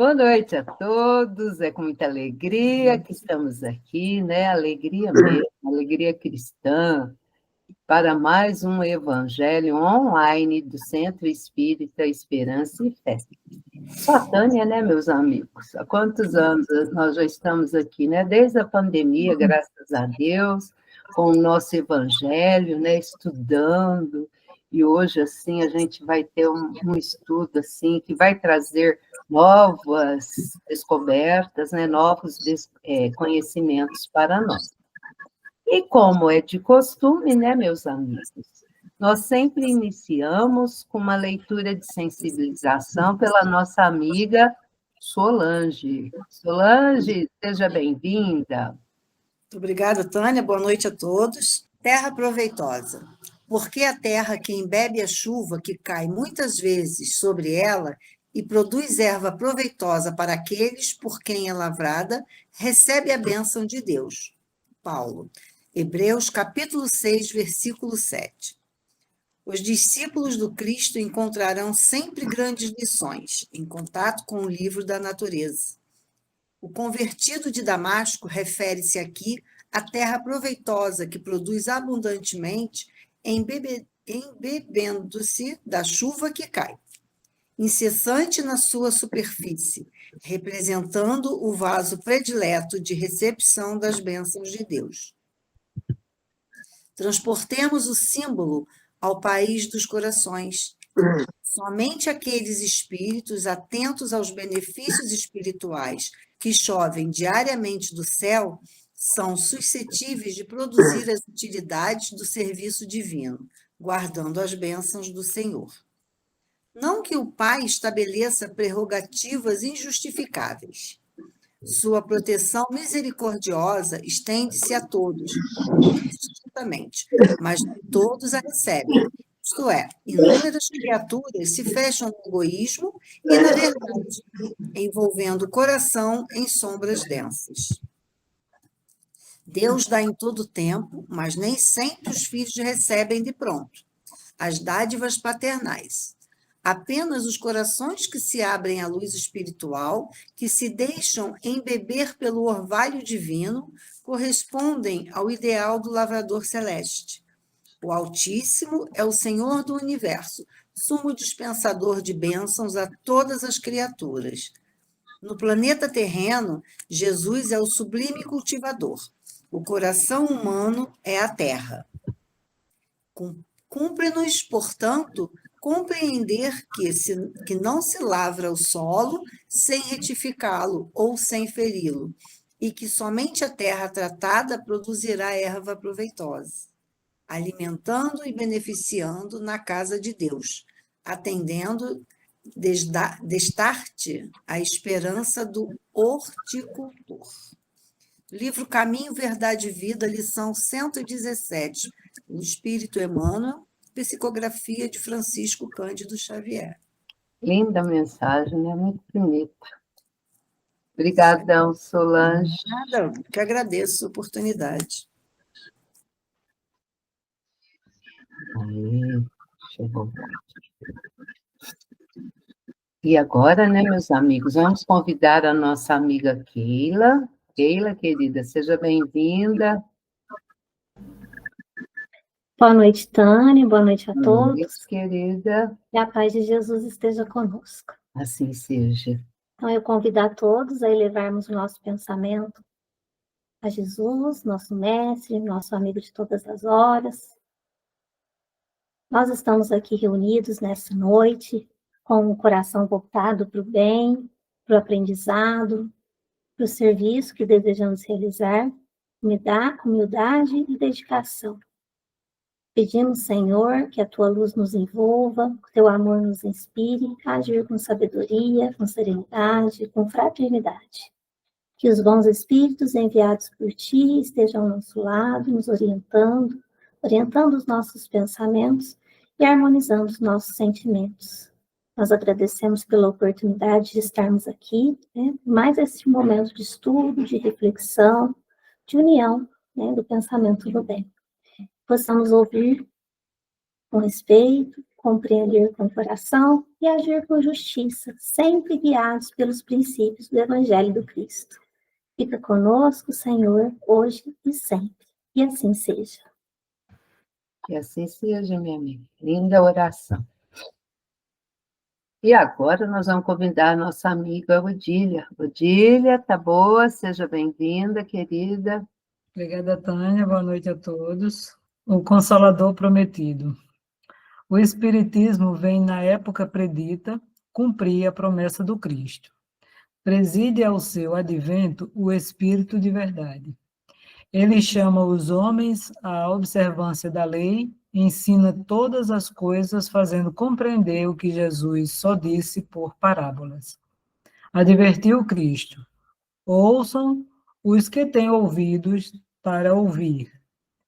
Boa noite a todos, é com muita alegria que estamos aqui, né? Alegria mesmo, alegria cristã, para mais um Evangelho online do Centro Espírita Esperança e Fé. Sou a Tânia, né, meus amigos? Há quantos anos nós já estamos aqui, né? Desde a pandemia, graças a Deus, com o nosso Evangelho, né? Estudando. E hoje, assim, a gente vai ter um estudo, assim, que vai trazer novas descobertas, né? Novos conhecimentos para nós. E como é de costume, né, meus amigos? Nós sempre iniciamos com uma leitura de sensibilização pela nossa amiga Solange. Solange, seja bem-vinda. Muito obrigada, Tânia. Boa noite a todos. Terra proveitosa. Porque a terra que embebe a chuva que cai muitas vezes sobre ela e produz erva proveitosa para aqueles por quem é lavrada, recebe a bênção de Deus. Paulo. Hebreus, capítulo 6, versículo 7. Os discípulos do Cristo encontrarão sempre grandes lições em contato com o livro da natureza. O convertido de Damasco refere-se aqui à terra proveitosa que produz abundantemente, embebendo-se da chuva que cai, incessante na sua superfície, representando o vaso predileto de recepção das bênçãos de Deus. Transportemos o símbolo ao país dos corações. Somente aqueles espíritos atentos aos benefícios espirituais que chovem diariamente do céu são suscetíveis de produzir as utilidades do serviço divino, guardando as bênçãos do Senhor. Não que o Pai estabeleça prerrogativas injustificáveis. Sua proteção misericordiosa estende-se a todos, indistintamente, mas todos a recebem. Isto é, inúmeras criaturas se fecham no egoísmo e na verdade, envolvendo o coração em sombras densas. Deus dá em todo tempo, mas nem sempre os filhos recebem de pronto as dádivas paternais. Apenas os corações que se abrem à luz espiritual, que se deixam embeber pelo orvalho divino, correspondem ao ideal do lavrador celeste. O Altíssimo é o Senhor do Universo, sumo dispensador de bênçãos a todas as criaturas. No planeta terreno, Jesus é o sublime cultivador. O coração humano é a terra. Cumpre-nos, portanto, compreender que não se lavra o solo sem retificá-lo ou sem feri-lo, e que somente a terra tratada produzirá erva proveitosa, alimentando e beneficiando na casa de Deus, atendendo destarte a esperança do horticultor. Livro Caminho, Verdade e Vida, lição 117, o Espírito Emmanuel, psicografia de Francisco Cândido Xavier. Linda mensagem, né? Muito bonita. Obrigadão, Solange. Nada, que agradeço a oportunidade. Aí, deixa eu voltar. E agora, né, meus amigos, vamos convidar a nossa amiga Keila. Keila, querida, seja bem-vinda. Boa noite, Tânia, boa noite a todos. Boa noite, querida. E a paz de Jesus esteja conosco. Assim seja. Então, eu convido a todos a elevarmos o nosso pensamento a Jesus, nosso mestre, nosso amigo de todas as horas. Nós estamos aqui reunidos nessa noite, com o coração voltado para o bem, para o aprendizado, para o serviço que desejamos realizar, humildade e dedicação. Pedimos, Senhor, que a Tua luz nos envolva, que o Teu amor nos inspire a agir com sabedoria, com serenidade, com fraternidade. Que os bons espíritos enviados por Ti estejam ao nosso lado, nos orientando os nossos pensamentos e harmonizando os nossos sentimentos. Nós agradecemos pela oportunidade de estarmos aqui, né, mais esse momento de estudo, de reflexão, de união, né, do pensamento do bem. Possamos ouvir com respeito, compreender com o coração e agir com justiça, sempre guiados pelos princípios do Evangelho do Cristo. Fica conosco, Senhor, hoje e sempre. E assim seja. Que assim seja, minha amiga. Linda oração. E agora nós vamos convidar a nossa amiga Odília. Odília, tá boa? Seja bem-vinda, querida. Obrigada, Tânia. Boa noite a todos. O Consolador Prometido. O Espiritismo vem na época predita cumprir a promessa do Cristo. Preside ao seu advento o Espírito de verdade. Ele chama os homens à observância da lei, ensina todas as coisas, fazendo compreender o que Jesus só disse por parábolas. Advertiu Cristo: ouçam os que têm ouvidos para ouvir.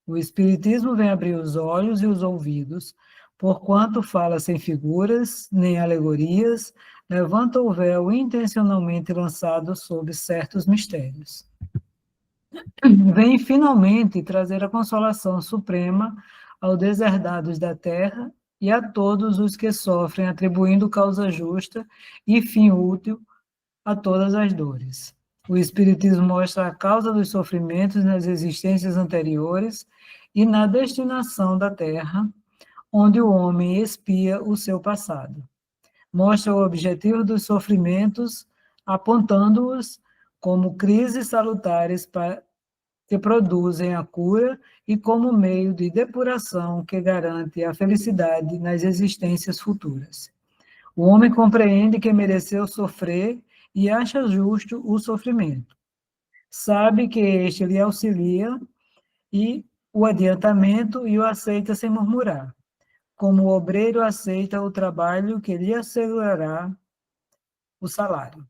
O Espiritismo vem abrir os olhos e os ouvidos, porquanto fala sem figuras, nem alegorias, levanta o véu intencionalmente lançado sobre certos mistérios. Vem finalmente trazer a consolação suprema aos deserdados da terra e a todos os que sofrem, atribuindo causa justa e fim útil a todas as dores. O Espiritismo mostra a causa dos sofrimentos nas existências anteriores e na destinação da Terra, onde o homem expia o seu passado. Mostra o objetivo dos sofrimentos, apontando-os como crises salutares que produzem a cura e como meio de depuração que garante a felicidade nas existências futuras. O homem compreende que mereceu sofrer e acha justo o sofrimento. Sabe que este lhe auxilia e o adiantamento e o aceita sem murmurar, como o obreiro aceita o trabalho que lhe assegurará o salário.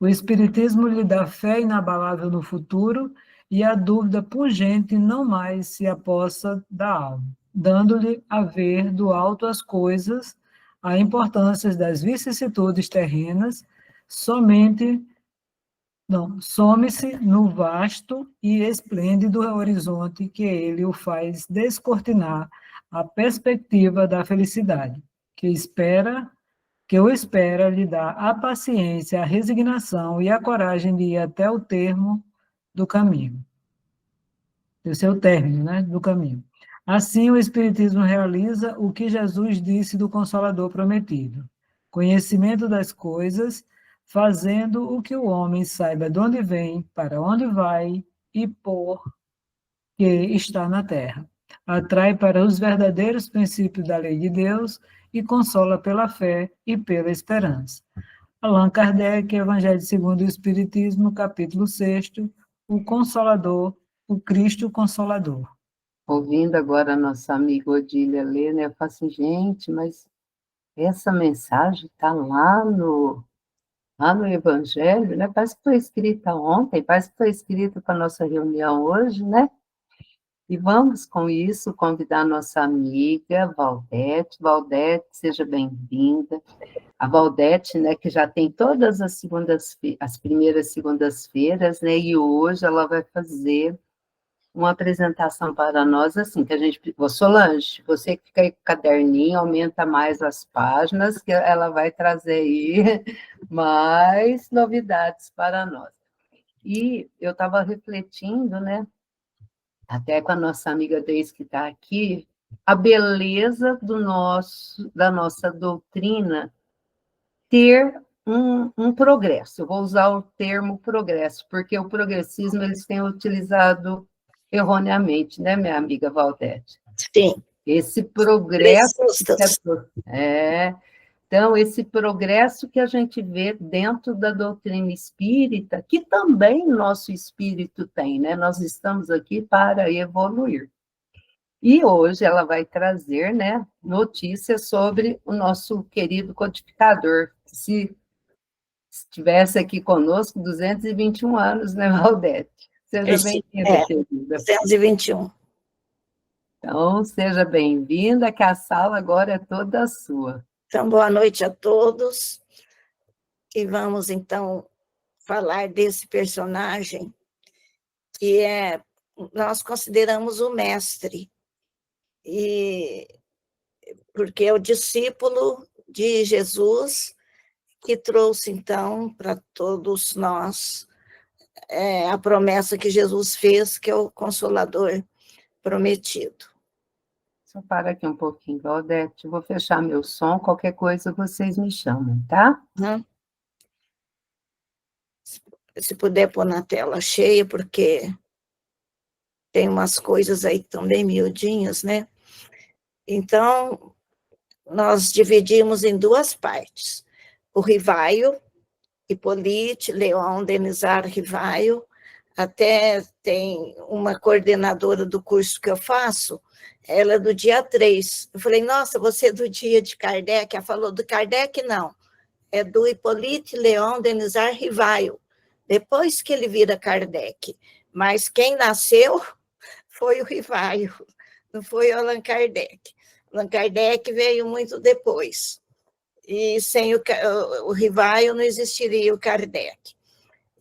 O Espiritismo lhe dá fé inabalável no futuro e a dúvida pungente não mais se apossa da alma, dando-lhe a ver do alto as coisas, a importância das vicissitudes terrenas, some-se no vasto e esplêndido horizonte que ele o faz descortinar a perspectiva da felicidade, que o espera lhe dá a paciência, a resignação e a coragem de ir até o termo do caminho, do seu término, né, do caminho. Assim, o Espiritismo realiza o que Jesus disse do Consolador Prometido: conhecimento das coisas, fazendo o que o homem saiba de onde vem, para onde vai e por que está na terra. Atrai para os verdadeiros princípios da lei de Deus e consola pela fé e pela esperança. Allan Kardec, Evangelho segundo o Espiritismo, capítulo 6, o Consolador, o Cristo Consolador. Ouvindo agora a nossa amiga Odília ler, né, eu falo assim, gente, mas essa mensagem está lá no Evangelho, né? Parece que foi escrita ontem, parece que foi escrita para a nossa reunião hoje, né? E vamos, com isso, convidar a nossa amiga Valdete. Valdete, seja bem-vinda. A Valdete, né, que já tem todas as primeiras segundas-feiras, né? E hoje ela vai fazer uma apresentação para nós, assim, que a gente... Solange, você que fica aí com o caderninho, aumenta mais as páginas, que ela vai trazer aí mais novidades para nós. E eu estava refletindo, né, até com a nossa amiga Deise, que está aqui, a beleza da nossa doutrina ter um progresso. Eu vou usar o termo progresso, porque o progressismo eles têm utilizado erroneamente, né, minha amiga Valdete? Sim. Esse progresso... Então, esse progresso que a gente vê dentro da doutrina espírita, que também nosso espírito tem, né? Nós estamos aqui para evoluir. E hoje ela vai trazer, né, notícias sobre o nosso querido codificador, que se estivesse aqui conosco, 221 anos, né, Valdete? Seja bem-vinda, querida. 221. Então, seja bem-vinda, que a sala agora é toda sua. Então, boa noite a todos. E vamos, então, falar desse personagem que nós consideramos o mestre. E porque é o discípulo de Jesus que trouxe, então, para todos nós a promessa que Jesus fez, que é o Consolador prometido. Só para aqui um pouquinho, Odete, vou fechar meu som, qualquer coisa vocês me chamam, tá? Se puder pôr na tela cheia, porque tem umas coisas aí que estão bem miudinhas, né? Então, nós dividimos em duas partes. O Rivaio, Hipólite, Leon, Denizar, Rivaio, até tem uma coordenadora do curso que eu faço, ela é do dia 3. Eu falei, nossa, você é do dia de Kardec? Ela falou, do Kardec não, é do Hipólite, Leon, Denizar, Rivaio, depois que ele vira Kardec. Mas quem nasceu foi o Rivaio, não foi o Allan Kardec. Allan Kardec veio muito depois. E sem o Rivaio não existiria o Kardec.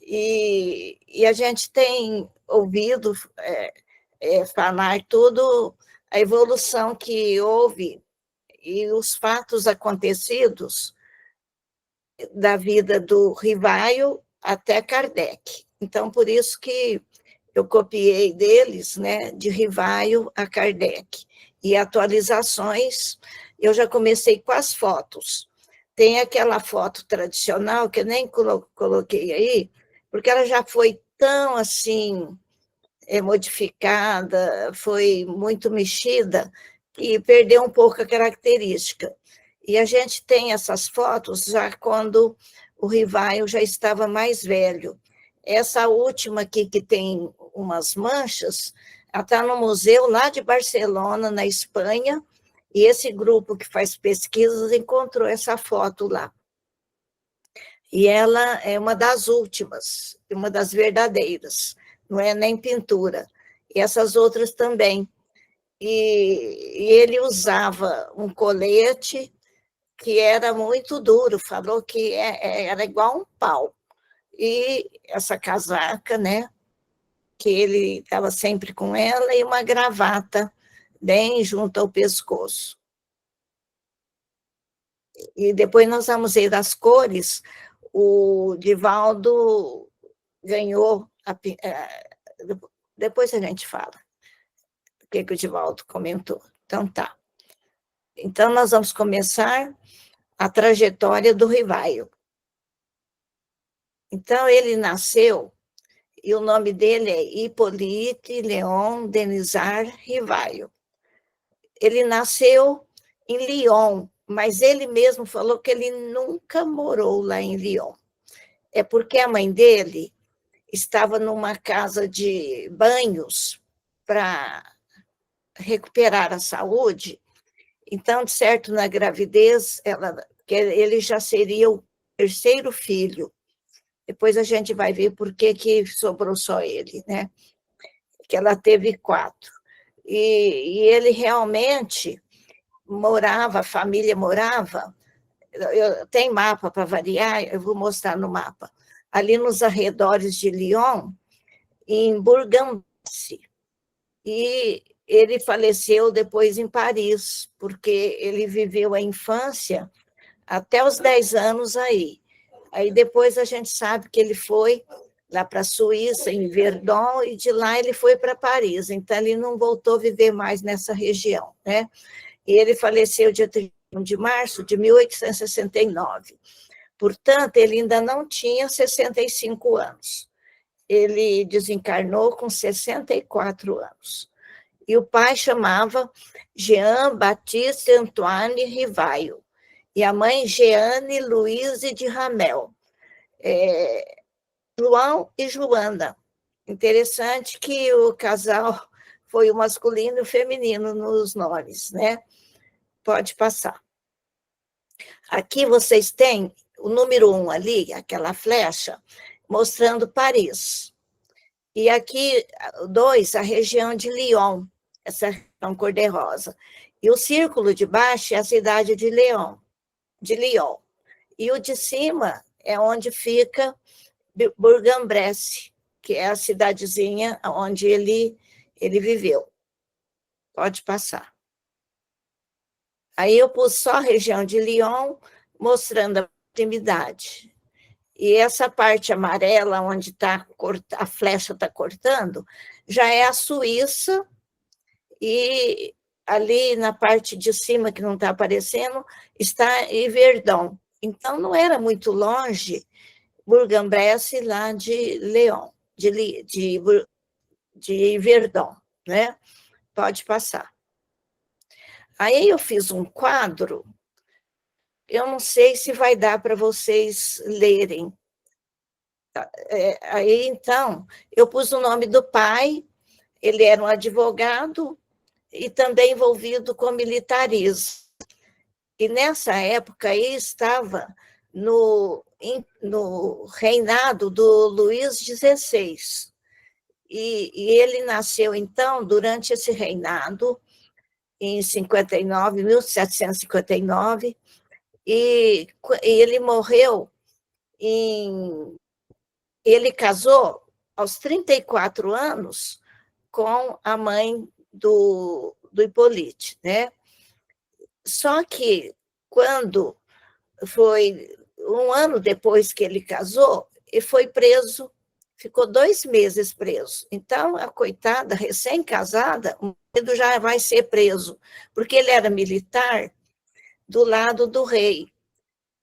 E a gente tem ouvido falar tudo, a evolução que houve e os fatos acontecidos da vida do Rivaio até Kardec. Então, por isso que eu copiei deles, né, de Rivaio a Kardec. E atualizações, eu já comecei com as fotos. Tem aquela foto tradicional, que eu nem coloquei aí, porque ela já foi tão, assim, modificada, foi muito mexida, e perdeu um pouco a característica. E a gente tem essas fotos já quando o Rivaio já estava mais velho. Essa última aqui, que tem umas manchas, ela está no museu lá de Barcelona, na Espanha, e esse grupo que faz pesquisas encontrou essa foto lá. E ela é uma das últimas, uma das verdadeiras, não é nem pintura. E essas outras também. E ele usava um colete que era muito duro, falou que era igual um pau. E essa casaca, né, que ele estava sempre com ela, e uma gravata bem junto ao pescoço. E depois nós vamos ver as cores. O Divaldo ganhou, depois a gente fala o que o Divaldo comentou. Então, tá. Então, nós vamos começar a trajetória do Rivaio. Então, ele nasceu, e o nome dele é Hipólite Leon Denizar Rivaio. Ele nasceu em Lyon, mas ele mesmo falou que ele nunca morou lá em Lyon. É porque a mãe dele estava numa casa de banhos para recuperar a saúde. Então, de certo, na gravidez, ele já seria o terceiro filho. Depois a gente vai ver por que sobrou só ele, né? Que ela teve 4. E ele realmente morava, a família morava, tem mapa para variar, eu vou mostrar no mapa, ali nos arredores de Lyon, em Bourg-en-Bresse. E ele faleceu depois em Paris, porque ele viveu a infância até os 10 anos aí. Aí depois a gente sabe que ele foi lá para a Suíça, em Verdun, e de lá ele foi para Paris. Então, ele não voltou a viver mais nessa região, né? E ele faleceu dia 31 de março de 1869. Portanto, ele ainda não tinha 65 anos. Ele desencarnou com 64 anos. E o pai chamava Jean-Baptiste Antoine Rivaio, e a mãe Jeanne Louise de Ramel. João e Joana. Interessante que o casal foi o masculino e o feminino nos nomes, né? Pode passar. Aqui vocês têm o número 1 ali, aquela flecha, mostrando Paris. E aqui, 2, a região de Lyon, essa região cor-de-rosa. E o círculo de baixo é a cidade de Lyon. E o de cima é onde fica Bourg-en-Bresse, que é a cidadezinha onde ele viveu. Pode passar. Aí eu pus só a região de Lyon, mostrando a proximidade. E essa parte amarela, onde a flecha está cortando, já é a Suíça, e ali na parte de cima, que não está aparecendo, está Yverdon. Então, não era muito longe Bourg-en-Bresse, lá de Lyon, de Yverdon, né? Pode passar. Aí eu fiz um quadro, eu não sei se vai dar para vocês lerem. Aí, então, eu pus o nome do pai, ele era um advogado e também envolvido com militarismo. E nessa época aí estava no reinado do Luís XVI. E ele nasceu, então, durante esse reinado, em 59, 1759, e ele morreu ele casou aos 34 anos com a mãe do Hippolyte, né? Só que quando foi um ano depois que ele casou, ele foi preso, ficou 2 meses preso. Então, a coitada, recém-casada, o marido já vai ser preso, porque ele era militar do lado do rei.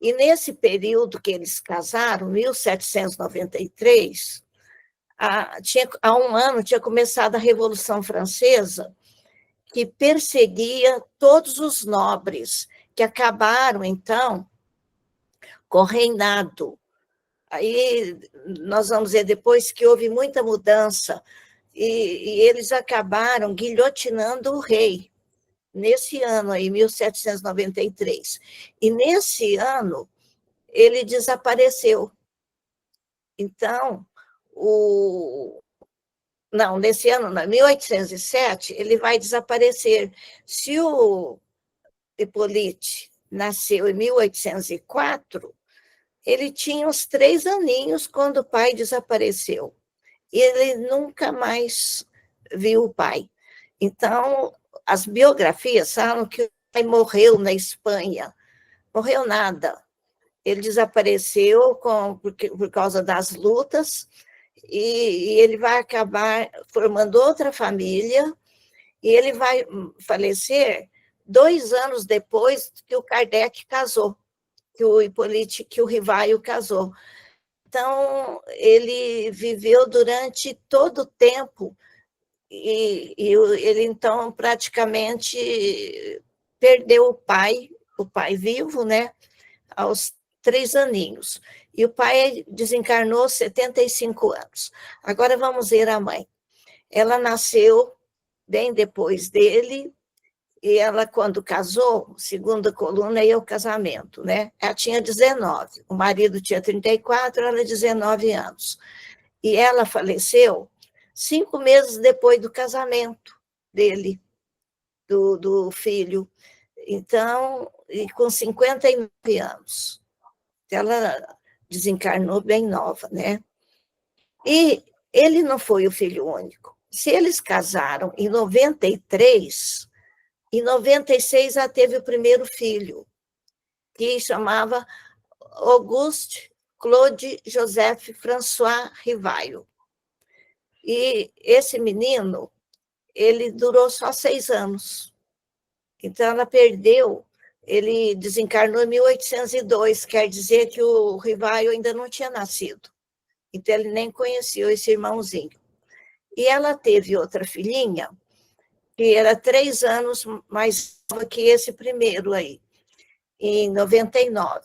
E nesse período que eles casaram, 1793, há um ano tinha começado a Revolução Francesa, que perseguia todos os nobres, que acabaram, então, com o reinado. Aí nós vamos ver depois que houve muita mudança, e eles acabaram guilhotinando o rei, nesse ano aí, 1793. E nesse ano, ele desapareceu. Então, não, nesse ano, em 1807, ele vai desaparecer. Se o Hippolyte nasceu em 1804, ele tinha uns 3 aninhos quando o pai desapareceu. E ele nunca mais viu o pai. Então, as biografias falam que o pai morreu na Espanha. Morreu nada. Ele desapareceu por causa das lutas, e ele vai acabar formando outra família, e ele vai falecer 2 anos depois que o Kardec casou, que o Hippolyte, que o Rivaio casou. Então, ele viveu durante todo o tempo, e ele, então, praticamente perdeu o pai vivo, né, aos 3 aninhos. E o pai desencarnou aos 75 anos. Agora vamos ver a mãe. Ela nasceu bem depois dele, e ela, quando casou, segunda coluna, é o casamento, né? Ela tinha 19, o marido tinha 34, ela 19 anos. E ela faleceu 5 meses depois do casamento dele, do filho. Então, e com 59 anos. Ela desencarnou bem nova, né? E ele não foi o filho único. Se eles casaram em 93, em 96 já teve o primeiro filho, que chamava Auguste Claude Joseph François Rivaio. E esse menino, ele durou só 6 anos. Então, ela perdeu, ele desencarnou em 1802, quer dizer que o Rivaio ainda não tinha nascido. Então, ele nem conheceu esse irmãozinho. E ela teve outra filhinha, que era 3 anos mais nova que esse primeiro aí, em 99.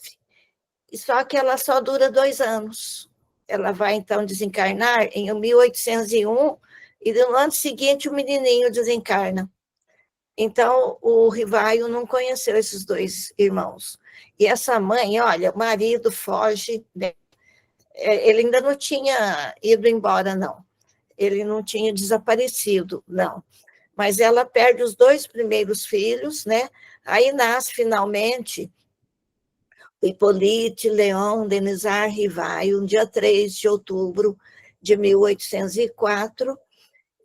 Só que ela só dura 2 anos. Ela vai, então, desencarnar em 1801, e no ano seguinte o menininho desencarna. Então, o Rivaio não conheceu esses 2 irmãos. E essa mãe, olha, o marido foge, né? Ele ainda não tinha ido embora, não. Ele não tinha desaparecido, não. Mas ela perde os 2 primeiros filhos, né? Aí nasce, finalmente, o Hippolyte Léon Denisard Rivaio, no dia 3 de outubro de 1804,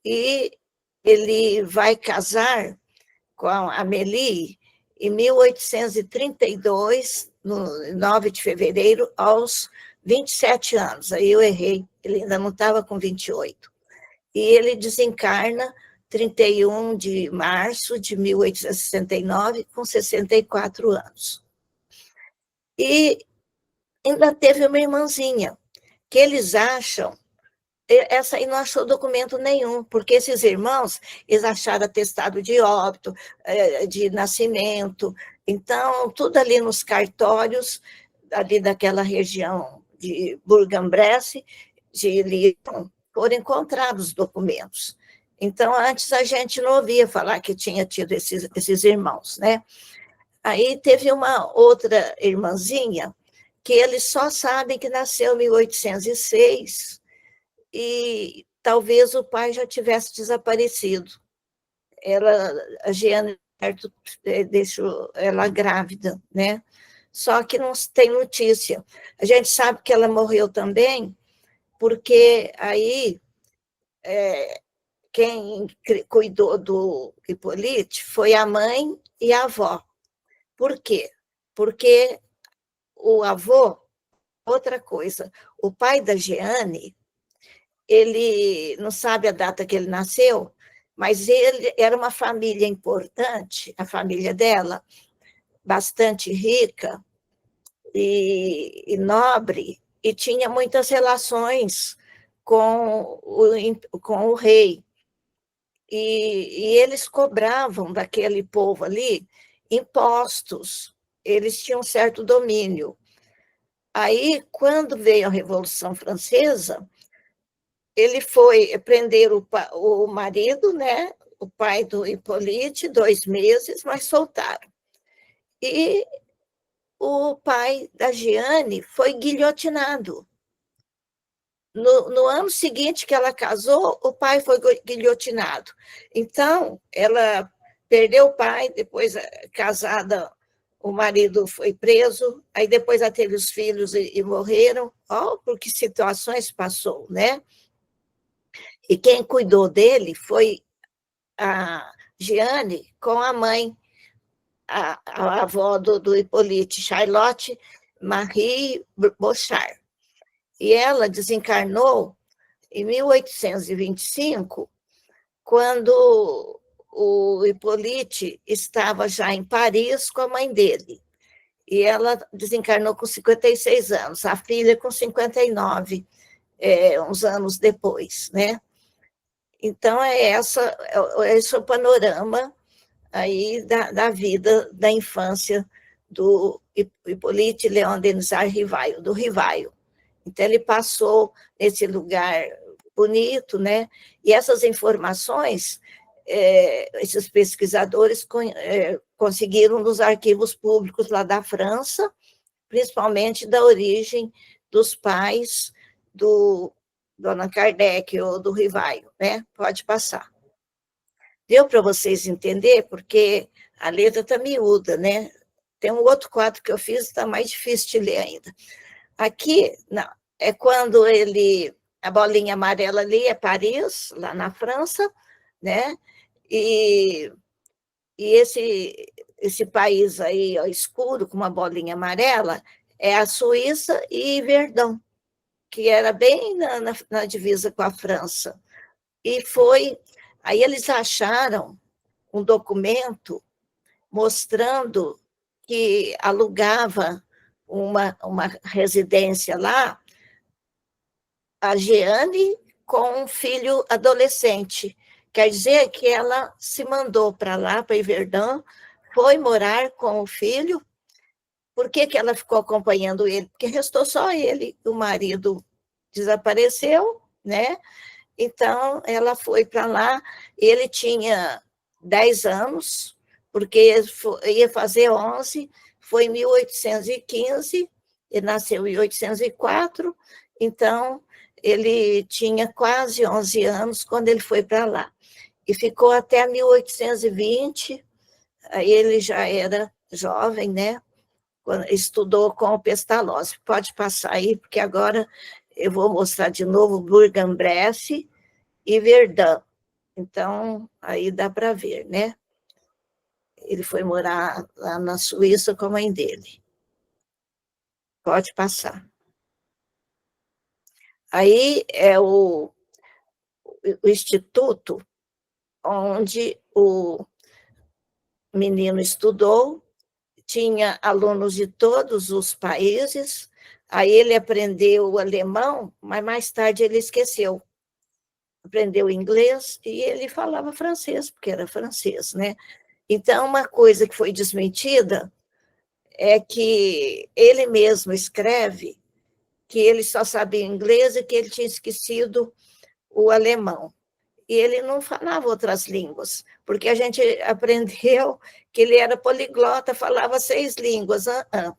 e ele vai casar com a Amélie em 1832, no 9 de fevereiro, aos 27 anos. Aí eu errei, ele ainda não estava com 28. E ele desencarna 31 de março de 1869, com 64 anos. E ainda teve uma irmãzinha, que eles acham, essa aí não achou documento nenhum, porque esses irmãos, eles acharam atestado de óbito, de nascimento, então, tudo ali nos cartórios, ali daquela região de Bourg-en-Bresse, de Lyon, foram encontrados documentos. Então, antes a gente não ouvia falar que tinha tido esses irmãos, né? Aí teve uma outra irmãzinha, que eles só sabem que nasceu em 1806, e talvez o pai já tivesse desaparecido. A Jeane deixou ela grávida, né? Só que não tem notícia. A gente sabe que ela morreu também, porque aí quem cuidou do Hippolyte foi a mãe e a avó. Por quê? Porque o avô, outra coisa, o pai da Jeane, ele não sabe a data que ele nasceu, mas ele era uma família importante, a família dela, bastante rica e nobre, e tinha muitas relações com o rei. E eles cobravam daquele povo ali impostos, eles tinham certo domínio. Aí, quando veio a Revolução Francesa, ele foi prender o marido, né, o pai do Hippolyte, 2 meses, mas soltaram. E o pai da Jeane foi guilhotinado. No ano seguinte que ela casou, o pai foi guilhotinado. Então, ela perdeu o pai, depois, casada, o marido foi preso, aí depois ela teve os filhos e morreram. Ó, por que situações passou, né? E quem cuidou dele foi a Jeane com a mãe, a avó do Hippolyte, Charlotte Marie Bochart. E ela desencarnou em 1825, quando o Hippolyte estava já em Paris com a mãe dele. E ela desencarnou com 56 anos, a filha com 59, uns anos depois, né? Então, esse é o panorama aí da vida, da infância do Hippolyte Léon Denisard Rivaio, do Rivaio. Então, ele passou nesse lugar bonito, né? E essas informações, esses pesquisadores conseguiram nos arquivos públicos lá da França, principalmente da origem dos pais do Allan Kardec ou do Rivaio, né? Pode passar. Deu para vocês entender? Porque a letra está miúda, né? Tem um outro quadro que eu fiz, está mais difícil de ler ainda. Aqui, não, é quando a bolinha amarela ali é Paris, lá na França, né? E esse país aí, ó, escuro, com uma bolinha amarela, é a Suíça e Verdun, que era bem na divisa com a França. E aí eles acharam um documento mostrando que alugava uma residência lá, a Jeane com um filho adolescente. Quer dizer que ela se mandou para lá, para Verdun, foi morar com o filho. Por que ela ficou acompanhando ele? Porque restou só ele, o marido desapareceu, né? Então, ela foi para lá, ele tinha 10 anos, porque ia fazer 11, foi em 1815, ele nasceu em 1804, então ele tinha quase 11 anos quando ele foi para lá. E ficou até 1820, aí ele já era jovem, né? Estudou com o Pestalozzi. Pode passar aí, porque agora eu vou mostrar de novo Bourg-en-Bresse e Verdun. Então, aí dá para ver, né? ele foi morar lá na Suíça com a mãe dele. Pode passar. Aí é o instituto onde o menino estudou, tinha alunos de todos os países, aí ele aprendeu o alemão, mas mais tarde ele esqueceu. Aprendeu inglês e ele falava francês, porque era francês, né? Então, uma coisa que foi desmentida é que ele mesmo escreve que ele só sabia inglês e que ele tinha esquecido o alemão. E ele não falava outras línguas, porque a gente aprendeu que ele era poliglota, falava 6 línguas.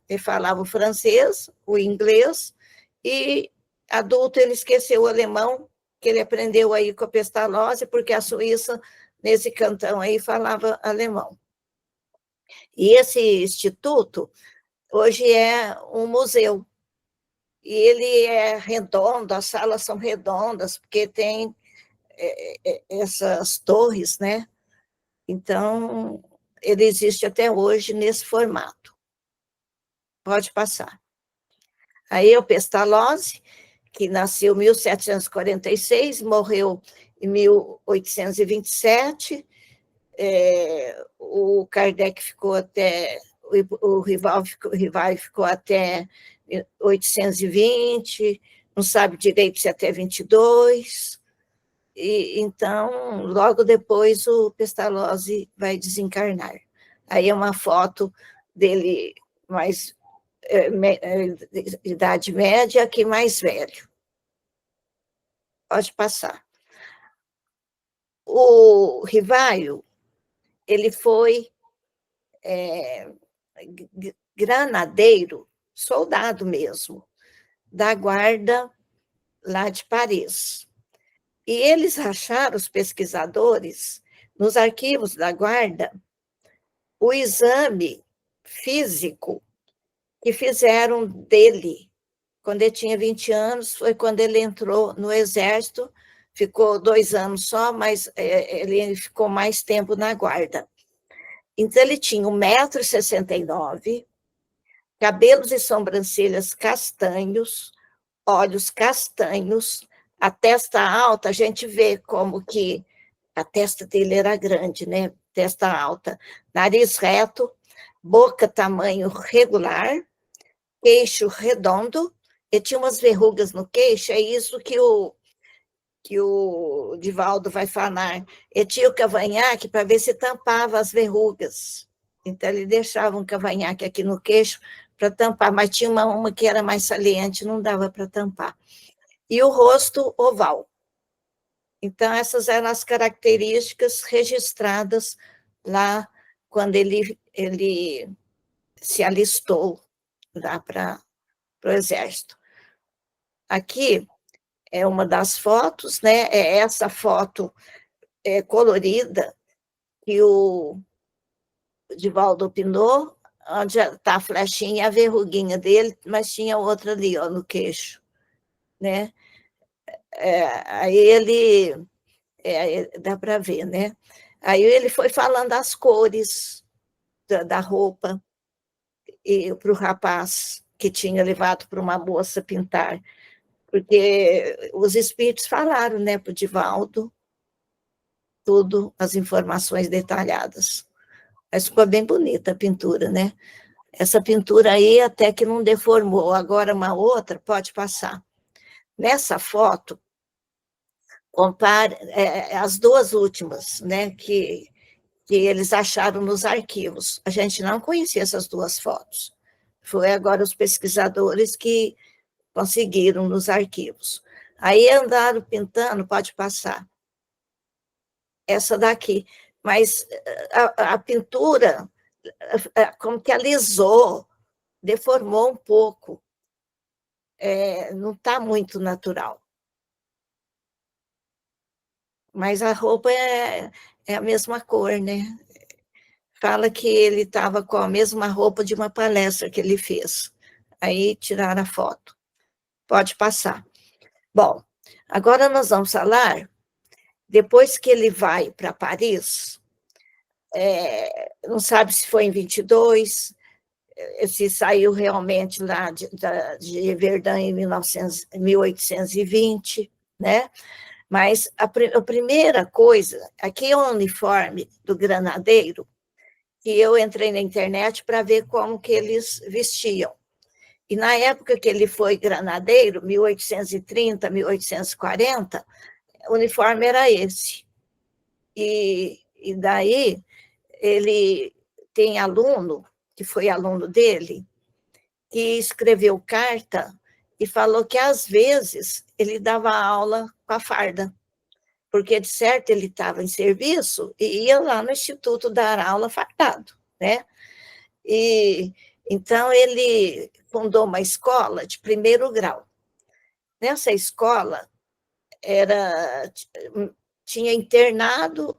Ele falava o francês, o inglês, e adulto ele esqueceu o alemão, que ele aprendeu aí com a Pestalozzi, porque a Suíça, nesse cantão aí, falava alemão. E esse instituto, hoje é um museu, e ele é redondo, as salas são redondas, porque tem essas torres, né? Então, ele existe até hoje nesse formato. Pode passar. Aí o Pestalozzi, que nasceu em 1746, morreu em 1827, o Kardec ficou até, o Rival ficou até 820, não sabe direito se até 22, e então, logo depois, o Pestalozzi vai desencarnar. Aí é uma foto dele mais idade média que mais velho. Pode passar. O Rivaio, ele foi granadeiro, soldado mesmo, da guarda lá de Paris. E eles acharam, os pesquisadores, nos arquivos da guarda, o exame físico que fizeram dele quando ele tinha 20 anos, foi quando ele entrou no exército, ficou 2 anos só, mas ele ficou mais tempo na guarda. Então, ele tinha 1,69 m, cabelos e sobrancelhas castanhos, olhos castanhos, a testa alta, a gente vê como que a testa dele era grande, né? Testa alta, nariz reto, boca tamanho regular, queixo redondo, e tinha umas verrugas no queixo, é isso que o Divaldo vai falar. Ele tinha o cavanhaque para ver se tampava as verrugas. Então, ele deixava um cavanhaque aqui no queixo para tampar, mas tinha uma que era mais saliente, não dava para tampar. E o rosto oval. Então, essas eram as características registradas lá quando ele se alistou lá para o Exército. Aqui é uma das fotos, né? É essa foto colorida que o Divaldo opinou, onde está a flechinha e a verruguinha dele, mas tinha outra ali, ó, no queixo, né? Aí ele... dá para ver, né? Aí ele foi falando as cores da roupa para o rapaz que tinha levado para uma moça pintar, porque os espíritos falaram, né, para o Divaldo, tudo, as informações detalhadas. Mas ficou bem bonita a pintura, né? Essa pintura aí até que não deformou, agora uma outra, pode passar. Nessa foto, compare as 2 últimas, né, que eles acharam nos arquivos. A gente não conhecia essas 2 fotos. Foi agora os pesquisadores que conseguiram nos arquivos. Aí andaram pintando, pode passar. Essa daqui. Mas a pintura, como que alisou, deformou um pouco. Não está muito natural. Mas a roupa é a mesma cor, né? Fala que ele estava com a mesma roupa de uma palestra que ele fez. Aí tiraram a foto. Pode passar. Bom, agora nós vamos falar, depois que ele vai para Paris, não sabe se foi em 22, se saiu realmente lá de Verdun em 1820, né? Mas a primeira coisa, aqui é o uniforme do granadeiro, que eu entrei na internet para ver como que eles vestiam. E na época que ele foi granadeiro, 1830, 1840, o uniforme era esse. E daí ele tem aluno, que foi aluno dele, que escreveu carta e falou que, às vezes, ele dava aula com a farda, porque, de certo, ele estava em serviço e ia lá no Instituto dar aula fardado, né? E, então, ele fundou uma escola de primeiro grau. Nessa escola, tinha internado,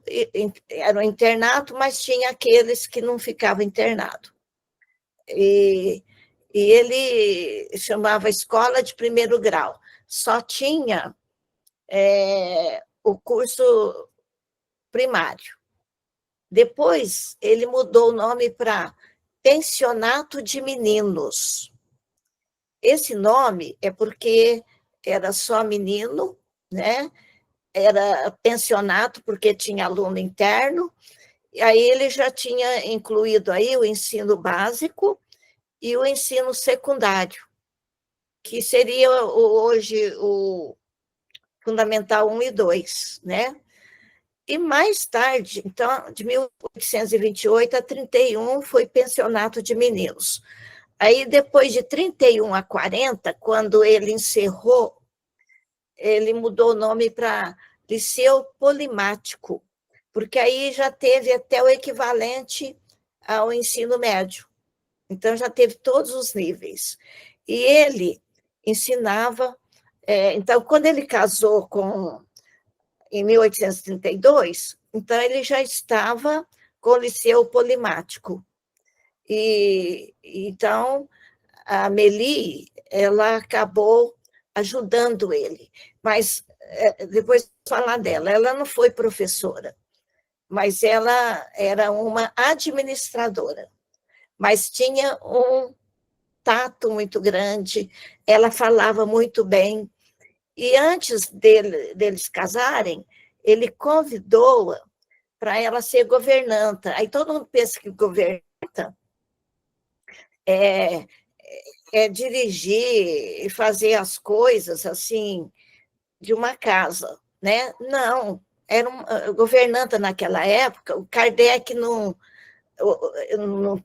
era um internato, mas tinha aqueles que não ficavam internado. E ele chamava Escola de Primeiro Grau. Só tinha o curso primário. Depois, ele mudou o nome para Pensionato de Meninos. Esse nome é porque era só menino, né? Era pensionato porque tinha aluno interno, e aí ele já tinha incluído aí o ensino básico e o ensino secundário, que seria hoje o Fundamental 1 e 2, né? E mais tarde, então, de 1828 a 31, foi pensionato de meninos. Aí, depois de 31 a 40, quando ele encerrou, ele mudou o nome para Liceu Polimático, porque aí já teve até o equivalente ao ensino médio. Então, já teve todos os níveis. E ele ensinava... então, quando ele casou em 1832, então ele já estava com o Liceu Polimático. E então, a Meli, ela acabou ajudando ele. Mas, depois de falar dela, ela não foi professora, mas ela era uma administradora. Mas tinha um tato muito grande, ela falava muito bem. E antes deles casarem, ele convidou-a para ela ser governanta. Aí todo mundo pensa que governanta é dirigir e fazer as coisas assim de uma casa, né? Não, era governanta naquela época. O Kardec no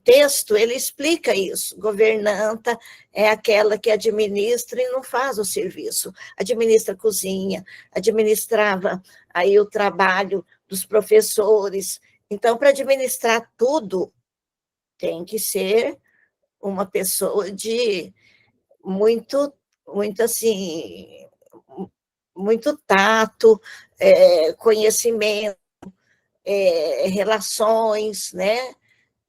texto ele explica isso. Governanta é aquela que administra e não faz o serviço. Administra a cozinha, administrava aí o trabalho dos professores. Então, para administrar tudo, tem que ser uma pessoa de muito assim, muito tato, conhecimento, relações, né?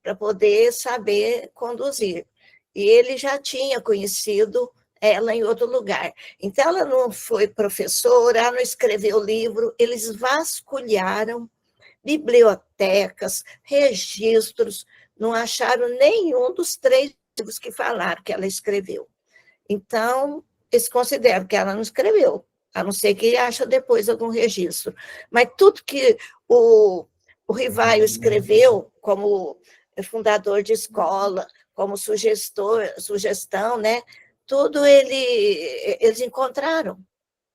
Para poder saber conduzir. E ele já tinha conhecido ela em outro lugar. Então, ela não foi professora, ela não escreveu livro, eles vasculharam bibliotecas, registros, não acharam nenhum dos 3 livros que falaram que ela escreveu. Então, eles consideram que ela não escreveu, a não ser que acha depois algum registro. Mas tudo que o Rivaio escreveu como fundador de escola, como sugestão, né? Tudo eles encontraram.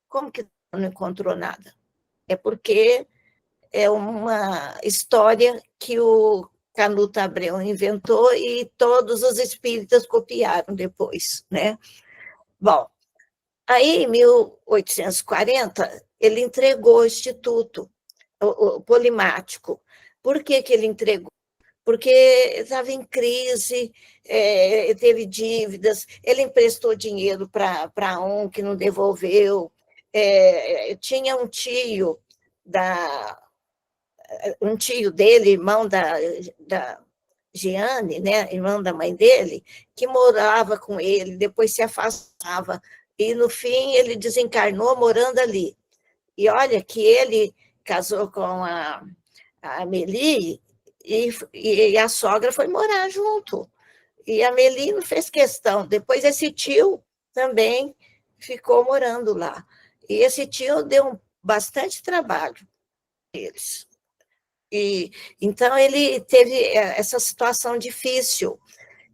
Como que não encontrou nada? É porque é uma história que o Canuto Abreu inventou e todos os espíritas copiaram depois, né? Bom, aí em 1840 ele entregou o Instituto, o Polimático. Por que ele entregou? Porque estava em crise, teve dívidas, ele emprestou dinheiro para um que não devolveu, tinha um tio dele, irmão da Giane, né, irmão da mãe dele, que morava com ele, depois se afastava, e no fim ele desencarnou morando ali. E olha que ele casou com a Amélie, e a sogra foi morar junto. E a Meli não fez questão. Depois esse tio também ficou morando lá. E esse tio deu bastante trabalho a eles. E, então, ele teve essa situação difícil.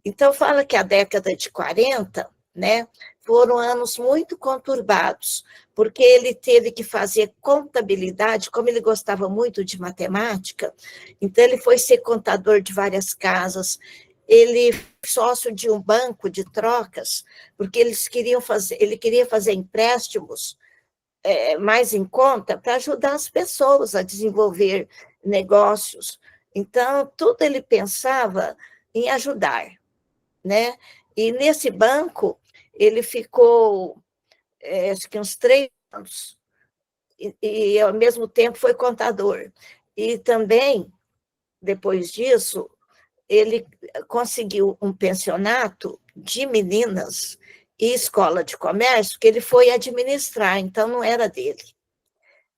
Então, fala que a década de 40, né, foram anos muito conturbados, porque ele teve que fazer contabilidade, como ele gostava muito de matemática, então ele foi ser contador de várias casas, ele sócio de um banco de trocas, porque ele queria fazer empréstimos mais em conta para ajudar as pessoas a desenvolver negócios. Então, tudo ele pensava em ajudar, né? E nesse banco, ele ficou, acho que uns 3 anos, e ao mesmo tempo foi contador. E também, depois disso, ele conseguiu um pensionato de meninas e escola de comércio que ele foi administrar, então não era dele.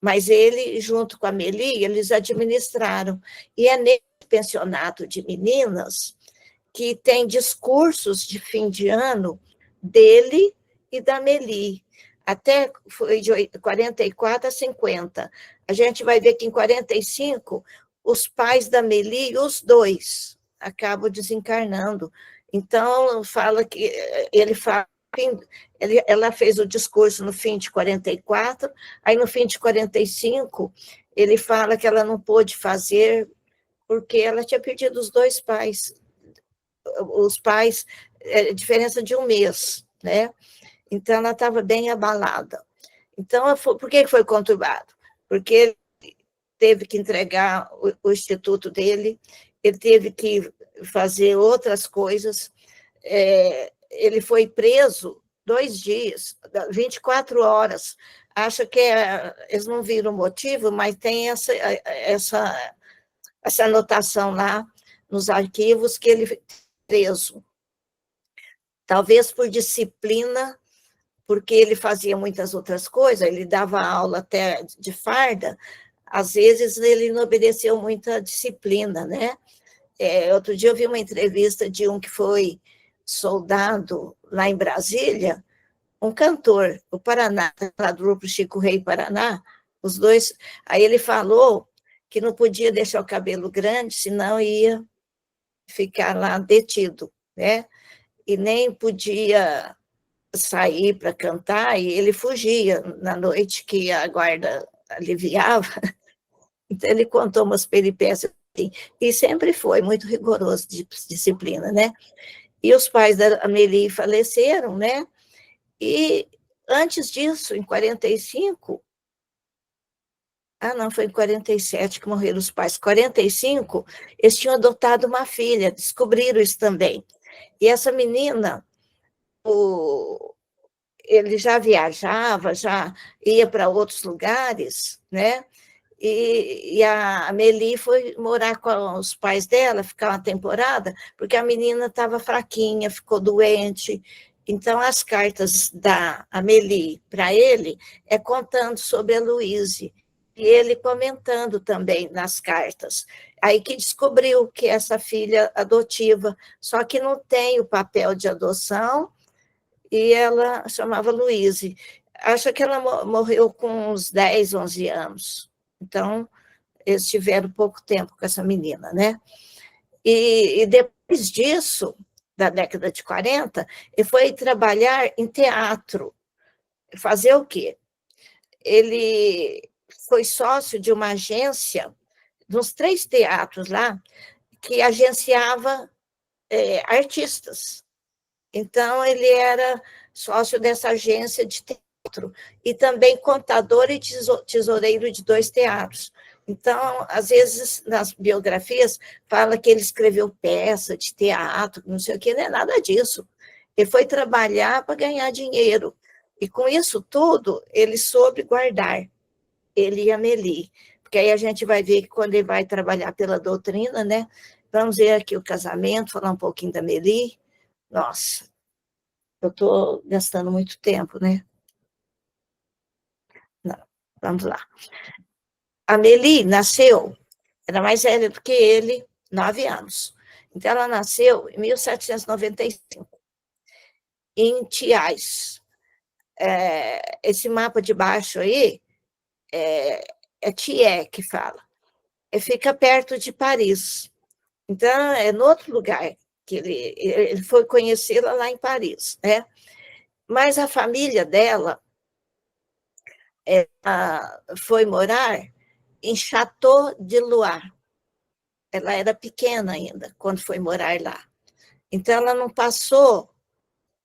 Mas ele, junto com a Meli, eles administraram. E é nesse pensionato de meninas que tem discursos de fim de ano dele e da Meli. Até foi de 44 a 50. A gente vai ver que em 45, os pais da Meli, os dois, acabam desencarnando. Então, fala que ele fala ela fez o discurso no fim de 44, aí no fim de 45, ele fala que ela não pôde fazer porque ela tinha perdido os dois pais. Os pais, diferença de um mês, né? Então, ela estava bem abalada. Então, por que foi conturbado? Porque ele teve que entregar o instituto dele, ele teve que fazer outras coisas, ele foi preso 2 dias, 24 horas. Acho que eles não viram o motivo, mas tem essa anotação lá nos arquivos que ele foi preso. Talvez por disciplina, porque ele fazia muitas outras coisas, ele dava aula até de farda, às vezes ele não obedeceu muita disciplina, né? Outro dia eu vi uma entrevista de um que foi soldado lá em Brasília, um cantor, o Paraná, lá do grupo Chico Rei Paraná, os dois, aí ele falou que não podia deixar o cabelo grande, senão ia ficar lá detido, né? E nem podia sair para cantar, e ele fugia na noite que a guarda aliviava. Então, ele contou umas peripécias assim, e sempre foi muito rigoroso de disciplina, né? E os pais da Amélie faleceram, né? E antes disso, em 45, não, foi em 47 que morreram os pais. 45, eles tinham adotado uma filha, descobriram isso também. E essa menina, ele já viajava, já ia para outros lugares, né? E a Meli foi morar com os pais dela, ficar uma temporada, porque a menina estava fraquinha, ficou doente. Então, as cartas da Amélie para ele contando sobre a Louise, e ele comentando também nas cartas. Aí que descobriu que essa filha adotiva, só que não tem o papel de adoção, e ela chamava Louise. Acho que ela morreu com uns 10, 11 anos. Então, eles tiveram pouco tempo com essa menina, né? E depois disso, da década de 40, ele foi trabalhar em teatro. Fazer o quê? Ele foi sócio de uma agência, dos 3 teatros lá, que agenciava artistas. Então, ele era sócio dessa agência de teatro e também contador e tesoureiro de 2 teatros. Então, às vezes, nas biografias, fala que ele escreveu peça de teatro, não sei o que, não é nada disso. Ele foi trabalhar para ganhar dinheiro. E com isso tudo, ele soube guardar, ele e a Meli. Porque aí a gente vai ver que quando ele vai trabalhar pela doutrina, né? Vamos ver aqui o casamento, falar um pouquinho da Meli. Nossa, eu estou gastando muito tempo, né? Não, vamos lá. A Meli nasceu, era mais velha do que ele, 9 anos. Então, ela nasceu em 1795, em Thiais. Esse mapa de baixo aí é Thiers que fala. Fica perto de Paris. Então, é no outro lugar que ele foi conhecê-la lá em Paris, né? Mas a família dela foi morar em Château de Loire. Ela era pequena ainda quando foi morar lá. Então, ela não passou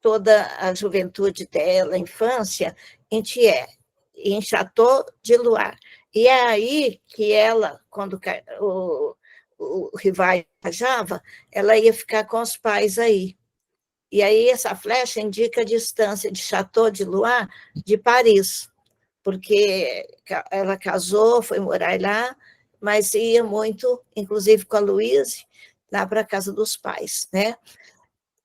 toda a juventude dela, a infância, em Thiers, em Château de Loire. E é aí que ela, quando o Rivaio viajava, ela ia ficar com os pais aí. E aí essa flecha indica a distância de Château de Loire de Paris, porque ela casou, foi morar lá, mas ia muito, inclusive com a Louise, lá para a casa dos pais, né?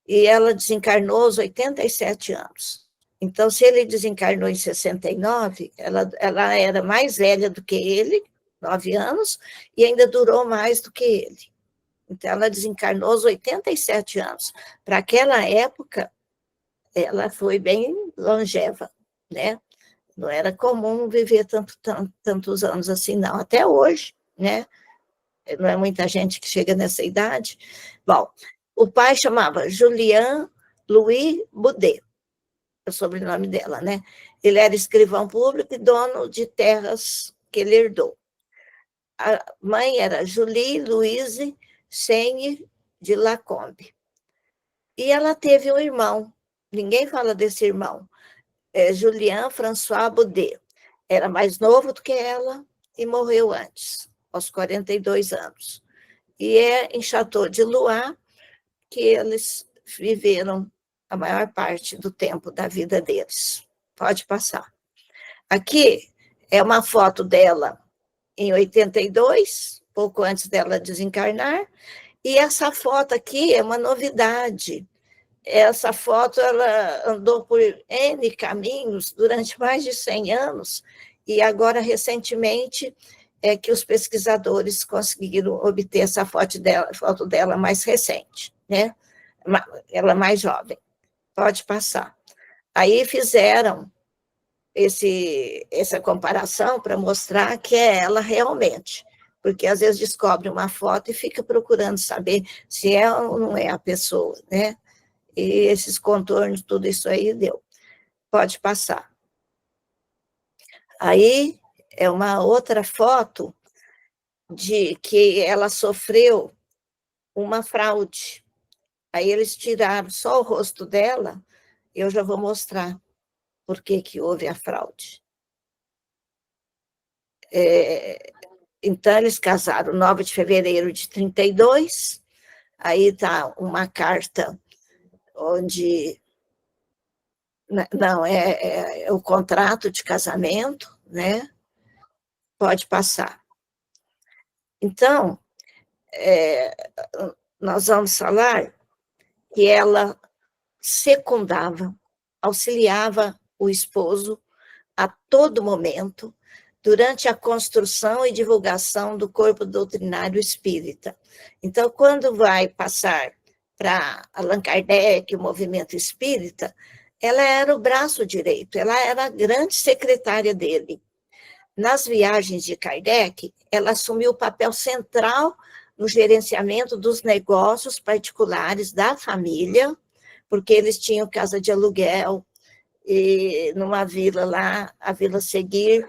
E ela desencarnou aos 87 anos. Então, se ele desencarnou em 69, ela era mais velha do que ele, 9 anos, e ainda durou mais do que ele. Então, ela desencarnou aos 87 anos. Para aquela época, ela foi bem longeva, né? Não era comum viver tantos anos assim, não. Até hoje, né? Não é muita gente que chega nessa idade. Bom, o pai chamava Julien Louis Boudet, é o sobrenome dela, né? Ele era escrivão público e dono de terras que ele herdou. A mãe era Julie Louise Seigne de Lacombe. E ela teve um irmão, ninguém fala desse irmão, Julien François Boudet. Era mais novo do que ela e morreu antes, aos 42 anos. E é em Château de Loire que eles viveram a maior parte do tempo da vida deles. Pode passar. Aqui é uma foto dela em 82, pouco antes dela desencarnar, e essa foto aqui é uma novidade. Essa foto ela andou por N caminhos durante mais de 100 anos, e agora, recentemente, é que os pesquisadores conseguiram obter essa foto dela mais recente, né? Ela mais jovem. Pode passar. Aí fizeram essa comparação para mostrar que é ela realmente, porque às vezes descobre uma foto e fica procurando saber se é ou não é a pessoa, né? E esses contornos, tudo isso aí deu. Pode passar. Aí é uma outra foto de que ela sofreu uma fraude. Aí eles tiraram só o rosto dela, eu já vou mostrar por que houve a fraude. Então, eles casaram 9 de fevereiro de 32, aí está uma carta onde... Não, é o contrato de casamento, né? Pode passar. Então, nós vamos falar que ela secundava, auxiliava o esposo a todo momento, durante a construção e divulgação do corpo doutrinário espírita. Então, quando vai passar para Allan Kardec, o movimento espírita, ela era o braço direito, ela era a grande secretária dele. Nas viagens de Kardec, ela assumiu o papel central no gerenciamento dos negócios particulares da família, porque eles tinham casa de aluguel, e numa vila lá, a Vila Seguir,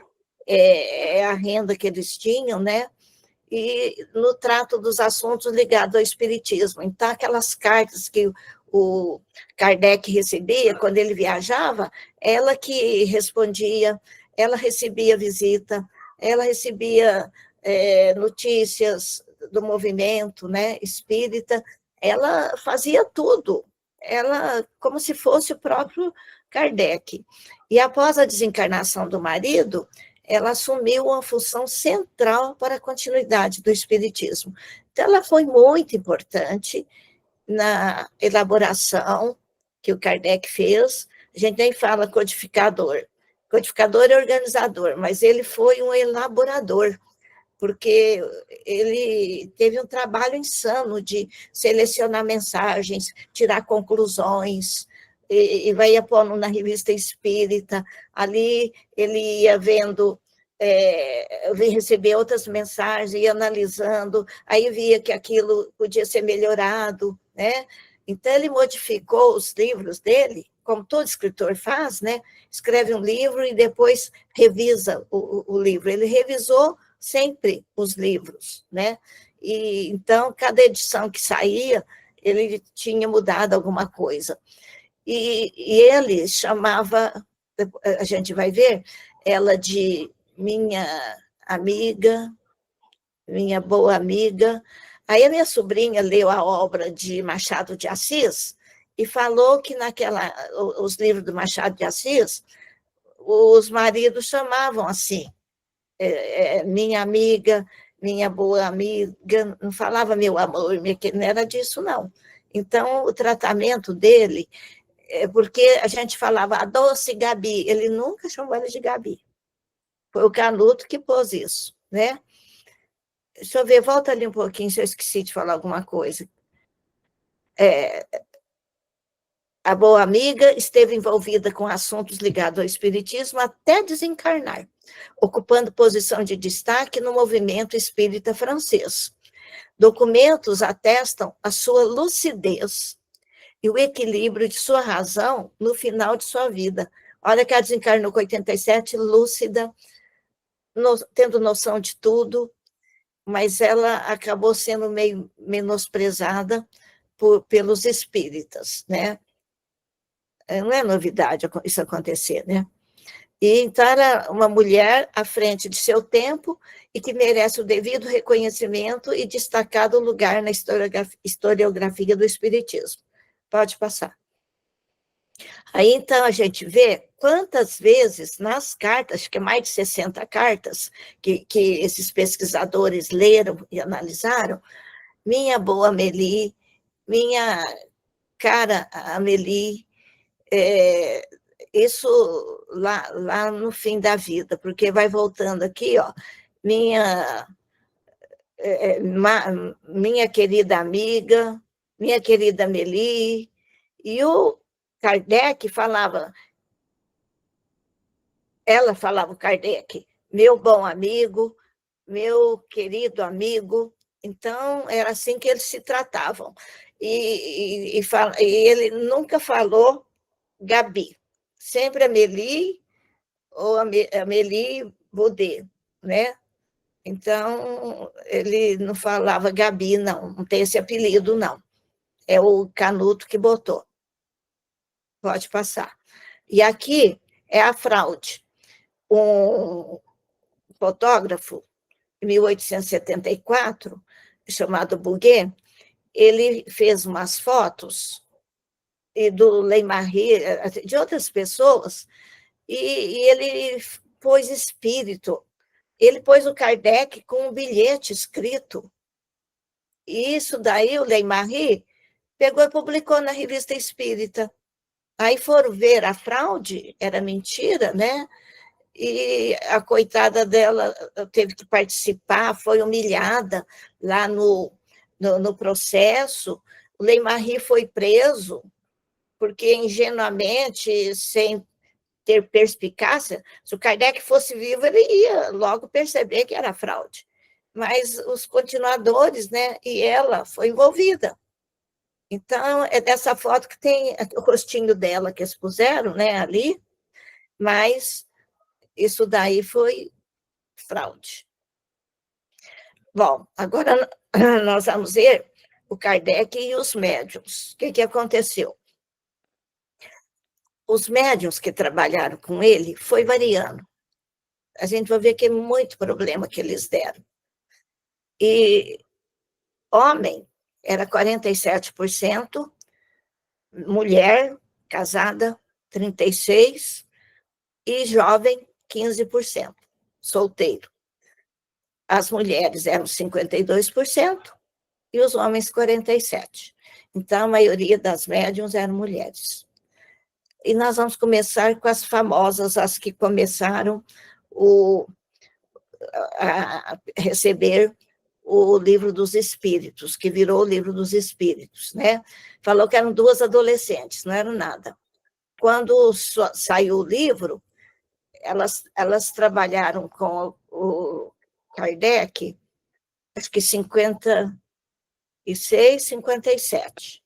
é a renda que eles tinham, né? E no trato dos assuntos ligados ao espiritismo. Então, aquelas cartas que o Kardec recebia quando ele viajava, ela que respondia, ela recebia visita, ela recebia notícias do movimento, né, espírita, ela fazia tudo, ela como se fosse o próprio Kardec. E após a desencarnação do marido, ela assumiu uma função central para a continuidade do espiritismo. Então, ela foi muito importante na elaboração que o Kardec fez. A gente nem fala codificador. Codificador é organizador, mas ele foi um elaborador porque ele teve um trabalho insano de selecionar mensagens, tirar conclusões, e vai pondo na Revista Espírita. Ali ele ia vendo, receber outras mensagens, ia analisando, aí via que aquilo podia ser melhorado, né? Então, ele modificou os livros dele, como todo escritor faz, né? Escreve um livro e depois revisa o livro. Ele revisou sempre os livros, né? E então, cada edição que saía, ele tinha mudado alguma coisa. E ele chamava, a gente vai ver, ela de minha amiga, minha boa amiga. Aí a minha sobrinha leu a obra de Machado de Assis e falou que os livros do Machado de Assis, os maridos chamavam assim, minha amiga, minha boa amiga, não falava meu amor, não era disso, não. Então, o tratamento dele, porque a gente falava a doce Gabi, ele nunca chamou ela de Gabi. Foi o Canuto que pôs isso, né? Deixa eu ver, volta ali um pouquinho, se eu esqueci de falar alguma coisa. A boa amiga esteve envolvida com assuntos ligados ao espiritismo até desencarnar, ocupando posição de destaque no movimento espírita francês. Documentos atestam a sua lucidez e o equilíbrio de sua razão no final de sua vida. Olha que ela desencarnou com 87, lúcida, tendo noção de tudo, mas ela acabou sendo meio menosprezada pelos espíritas, né? Não é novidade isso acontecer, né? E então era uma mulher à frente de seu tempo e que merece o devido reconhecimento e destacado lugar na historiografia do espiritismo. Pode passar. Aí, então, a gente vê quantas vezes nas cartas, acho que é mais de 60 cartas, que esses pesquisadores leram e analisaram, minha boa Amélie, minha cara Amélie, isso lá no fim da vida, porque vai voltando aqui, ó, minha querida amiga, minha querida Amélie, e o Kardec falava, ela falava o Kardec, meu bom amigo, meu querido amigo. Então, era assim que eles se tratavam. E ele nunca falou Gabi, sempre Amélie ou Amélie Baudet, né? Então, ele não falava Gabi, não tem esse apelido, não. É o Canuto que botou. Pode passar. E aqui é a fraude. Um fotógrafo, em 1874, chamado Bouguer, ele fez umas fotos e do Leymarie, de outras pessoas, e ele pôs espírito. Ele pôs o Kardec com um bilhete escrito. E isso daí, o Leymarie, pegou e publicou na Revista Espírita. Aí foram ver a fraude, era mentira, né? E a coitada dela teve que participar, foi humilhada lá no processo. O Leymarie foi preso, porque ingenuamente, sem ter perspicácia, se o Kardec fosse vivo, ele ia logo perceber que era fraude. Mas os continuadores, né, e ela foi envolvida. Então, é dessa foto que tem o rostinho dela que eles puseram, né, ali, mas isso daí foi fraude. Bom, agora nós vamos ver o Kardec e os médiuns. O que aconteceu? Os médiuns que trabalharam com ele foi variando. A gente vai ver que é muito problema que eles deram. E homem era 47%, mulher casada 36%, e jovem 15%, solteiro. As mulheres eram 52% e os homens 47%. Então, a maioria das médiuns eram mulheres. E nós vamos começar com as famosas, as que começaram a receber o Livro dos Espíritos, que virou o Livro dos Espíritos, né? Falou que eram 2 adolescentes, não eram nada. Quando saiu o livro, elas trabalharam com o Kardec, acho que 56, 57.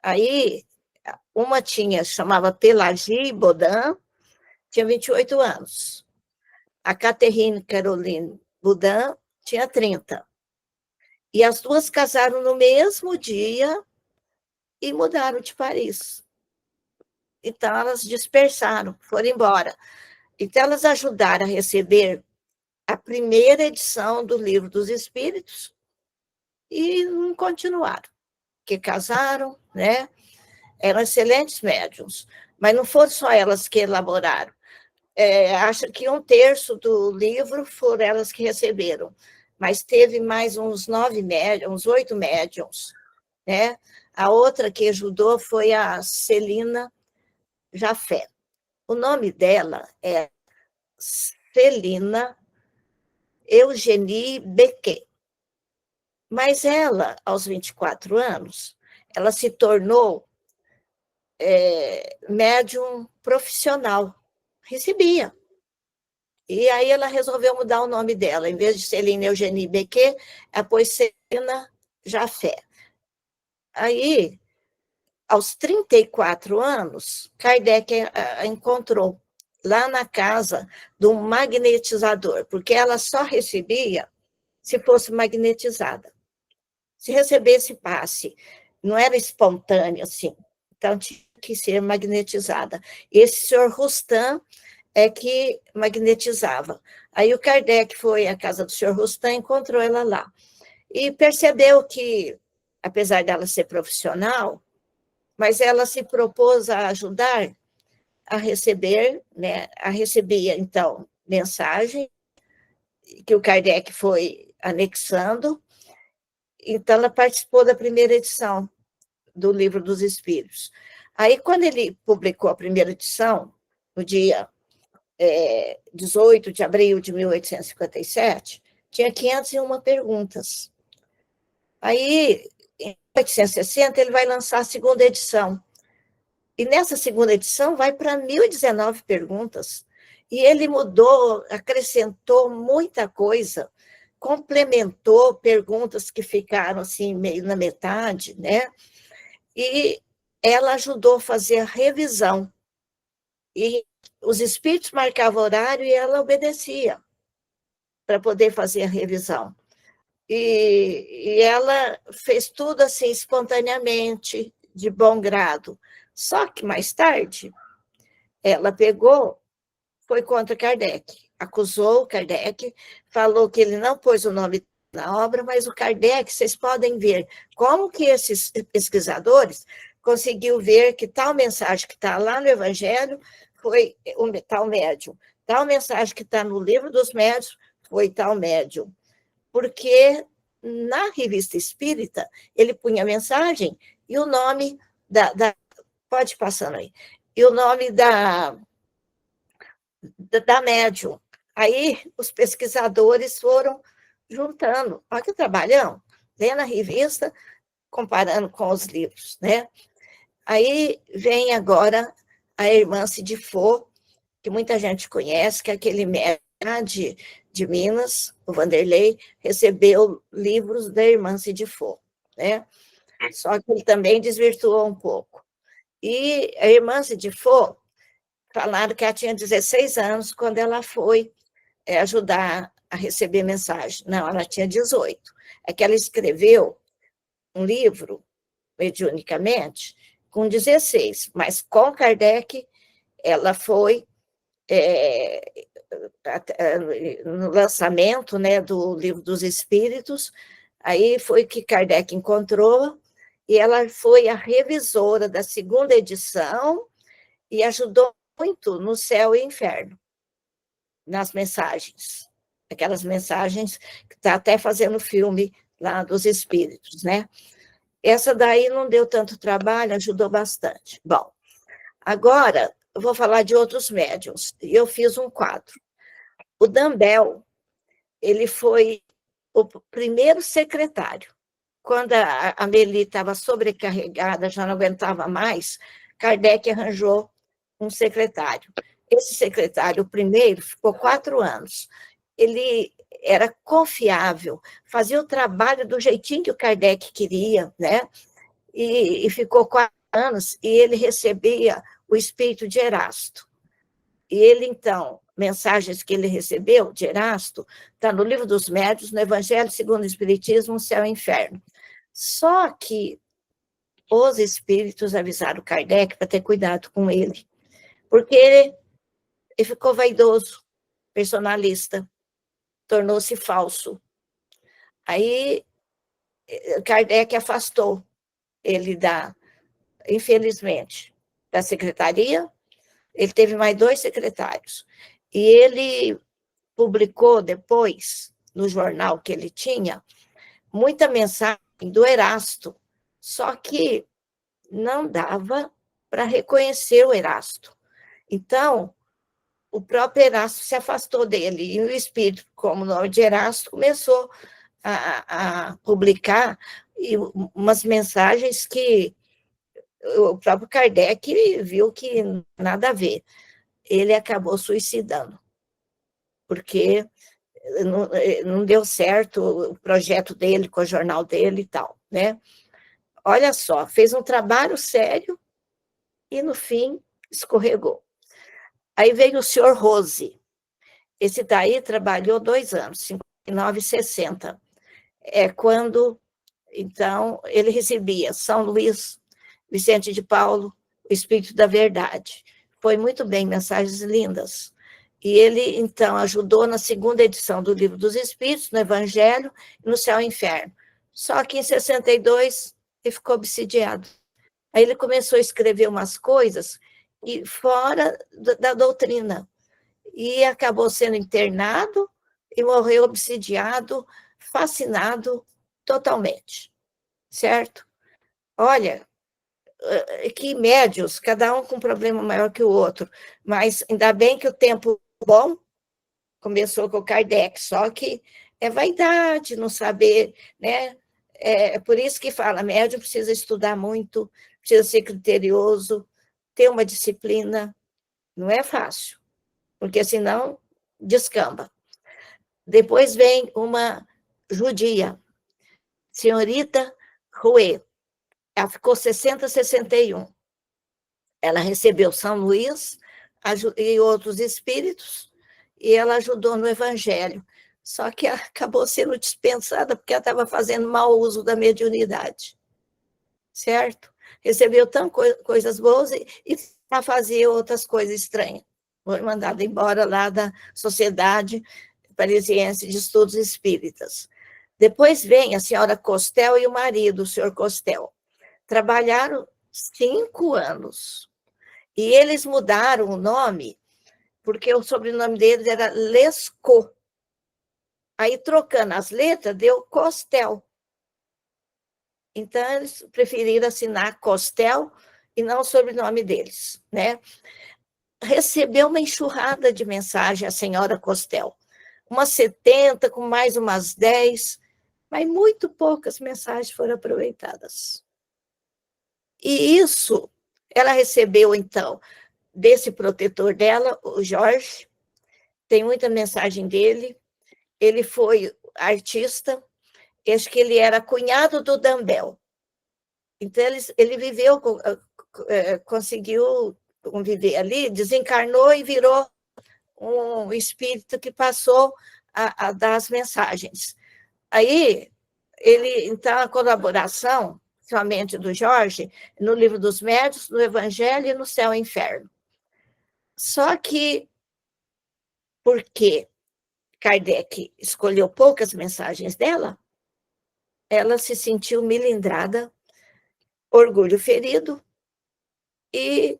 Aí, uma chamava Pelagie Baudin, tinha 28 anos. A Catherine Caroline Baudin tinha 30. E as 2 casaram no mesmo dia e mudaram de Paris. Então, elas dispersaram, foram embora. Então, elas ajudaram a receber a primeira edição do Livro dos Espíritos e não continuaram, porque casaram, né? Eram excelentes médiuns, mas não foram só elas que elaboraram. Acho que 1/3 do livro foram elas que receberam, mas teve mais uns 9 médiuns, uns 8 médiuns, né? A outra que ajudou foi a Celina Jafé. O nome dela é Celina Eugenie Becquet. Mas ela, aos 24 anos, ela se tornou médium profissional, recebia. E aí ela resolveu mudar o nome dela, em vez de Celina Eugenie Becquet, ela pôs Celina Jafé. Aí, aos 34 anos, Kardec a encontrou lá na casa de um magnetizador, porque ela só recebia se fosse magnetizada. Se recebesse passe, não era espontâneo assim, então tinha que ser magnetizada. Esse senhor Rustam é que magnetizava. Aí o Kardec foi à casa do senhor Rustam e encontrou ela lá. E percebeu que, apesar dela ser profissional, mas ela se propôs a ajudar a receber, né? A recebia, então, mensagem que o Kardec foi anexando. Então, ela participou da primeira edição do Livro dos Espíritos. Aí, quando ele publicou a primeira edição, no dia 18 de abril de 1857, tinha 501 perguntas. Aí, em 1860, ele vai lançar a segunda edição. E nessa segunda edição vai para 1.019 perguntas. E ele mudou, acrescentou muita coisa, complementou perguntas que ficaram assim, meio na metade, né? E ela ajudou a fazer a revisão. E os espíritos marcavam horário e ela obedecia para poder fazer a revisão. E ela fez tudo assim espontaneamente, de bom grado. Só que mais tarde, ela foi contra Kardec, acusou o Kardec, falou que ele não pôs o nome na obra, mas o Kardec, vocês podem ver como que esses pesquisadores conseguiu ver que tal mensagem que está lá no Evangelho foi tal médium, tal mensagem que está no Livro dos Médiuns foi tal médium. Porque na Revista Espírita, ele punha a mensagem e o nome pode ir passando aí, e o nome da médium. Aí os pesquisadores foram juntando. Olha que trabalhão, lendo a revista, comparando com os livros, né? Aí vem agora a irmã Cidifo, que muita gente conhece, que é aquele médium de Minas, o Vanderlei, recebeu livros da irmã Cidifo, né? Só que ele também desvirtuou um pouco. E a irmã Cidifo, falaram que ela tinha 16 anos quando ela foi ajudar a receber mensagem. Não, ela tinha 18. É que ela escreveu um livro, mediunicamente, com 16, mas com Kardec, ela foi no lançamento, né, do Livro dos Espíritos, aí foi que Kardec encontrou, e ela foi a revisora da segunda edição e ajudou muito no céu e inferno, nas mensagens, aquelas mensagens que está até fazendo filme lá dos espíritos, né? Essa daí não deu tanto trabalho, ajudou bastante. Bom, agora eu vou falar de outros médiuns, e eu fiz um quadro. O Dambel ele foi o primeiro secretário. Quando a Meli estava sobrecarregada, já não aguentava mais, Kardec arranjou um secretário. Esse secretário, o primeiro, ficou 4 anos. Ele era confiável, fazia o trabalho do jeitinho que o Kardec queria, né? E ficou 4 anos, e ele recebia o espírito de Erasto. E ele, então, mensagens que ele recebeu de Erasto, está no Livro dos Médiuns, no Evangelho segundo o Espiritismo, Céu e Inferno. Só que os espíritos avisaram Kardec para ter cuidado com ele, porque ele ficou vaidoso, personalista, tornou-se falso. Aí Kardec afastou ele infelizmente, da secretaria. Ele teve mais 2 secretários. E ele publicou depois, no jornal que ele tinha, muita mensagem do Erasto, só que não dava para reconhecer o Erasto. Então, o próprio Erasto se afastou dele, e o espírito, como o nome de Erasto, começou a publicar umas mensagens que o próprio Kardec viu que nada a ver. Ele acabou suicidando, porque não deu certo o projeto dele com o jornal dele e tal, né? Olha só, fez um trabalho sério e, no fim, escorregou. Aí veio o senhor Rose. Esse daí trabalhou 2 anos, 59 e 60. É quando, então, ele recebia São Luís, Vicente de Paulo, o Espírito da Verdade. Foi muito bem, mensagens lindas. E ele, então, ajudou na 2ª edição do Livro dos Espíritos, no Evangelho e no Céu e Inferno. Só que em 62 ele ficou obsidiado. Aí ele começou a escrever umas coisas fora da doutrina. E acabou sendo internado e morreu obsidiado, fascinado totalmente. Certo? Olha, que médios, cada um com um problema maior que o outro, mas ainda bem que o tempo bom começou com o Kardec, só que é vaidade, não saber, né? É por isso que fala, médium precisa estudar muito, precisa ser criterioso, ter uma disciplina, não é fácil, porque senão descamba. Depois vem uma judia, senhorita Rouet. Ela ficou 60, 61. Ela recebeu São Luís e outros espíritos, e ela ajudou no Evangelho. Só que ela acabou sendo dispensada porque ela estava fazendo mau uso da mediunidade. Certo? Recebeu coisas boas e fazia outras coisas estranhas. Foi mandada embora lá da Sociedade Parisiense de Estudos Espíritas. Depois vem a senhora Costel e o marido, o senhor Costel. Trabalharam 5 anos. E eles mudaram o nome, porque o sobrenome deles era Lescaut. Aí, trocando as letras, deu Costel. Então, eles preferiram assinar Costel e não o sobrenome deles, né? Recebeu uma enxurrada de mensagem a senhora Costel. Umas 70, com mais umas 10, mas muito poucas mensagens foram aproveitadas. E isso ela recebeu, então, desse protetor dela, o Jorge, tem muita mensagem dele. Ele foi artista, acho que ele era cunhado do Dambel. Então, ele viveu, conseguiu conviver ali, desencarnou e virou um espírito que passou a dar as mensagens. Aí, então, a colaboração, somente do Jorge, no Livro dos Médiuns, no Evangelho e no Céu e Inferno. Só que, porque Kardec escolheu poucas mensagens dela, ela se sentiu milindrada, orgulho ferido, e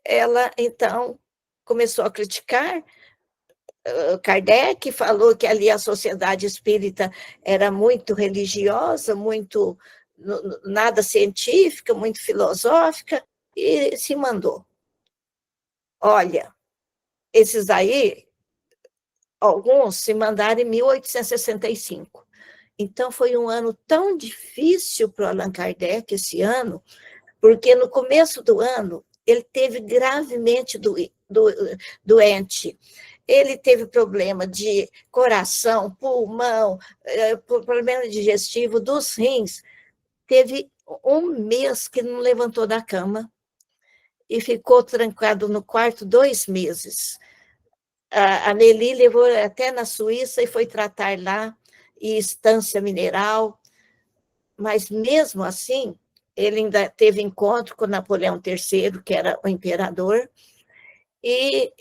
ela, então, começou a criticar Kardec, falou que ali a sociedade espírita era muito religiosa, muito nada científica, muito filosófica, e se mandou. Olha, esses aí alguns se mandaram em 1865. Então, foi um ano tão difícil para o Allan Kardec esse ano, porque no começo do ano ele teve gravemente doente. Ele teve problema de coração, pulmão, problema digestivo dos rins. Teve um mês que não levantou da cama e ficou trancado no quarto 2 meses. A Nelly levou até na Suíça e foi tratar lá, em Estância Mineral, mas mesmo assim, ele ainda teve encontro com Napoleão III, que era o imperador, e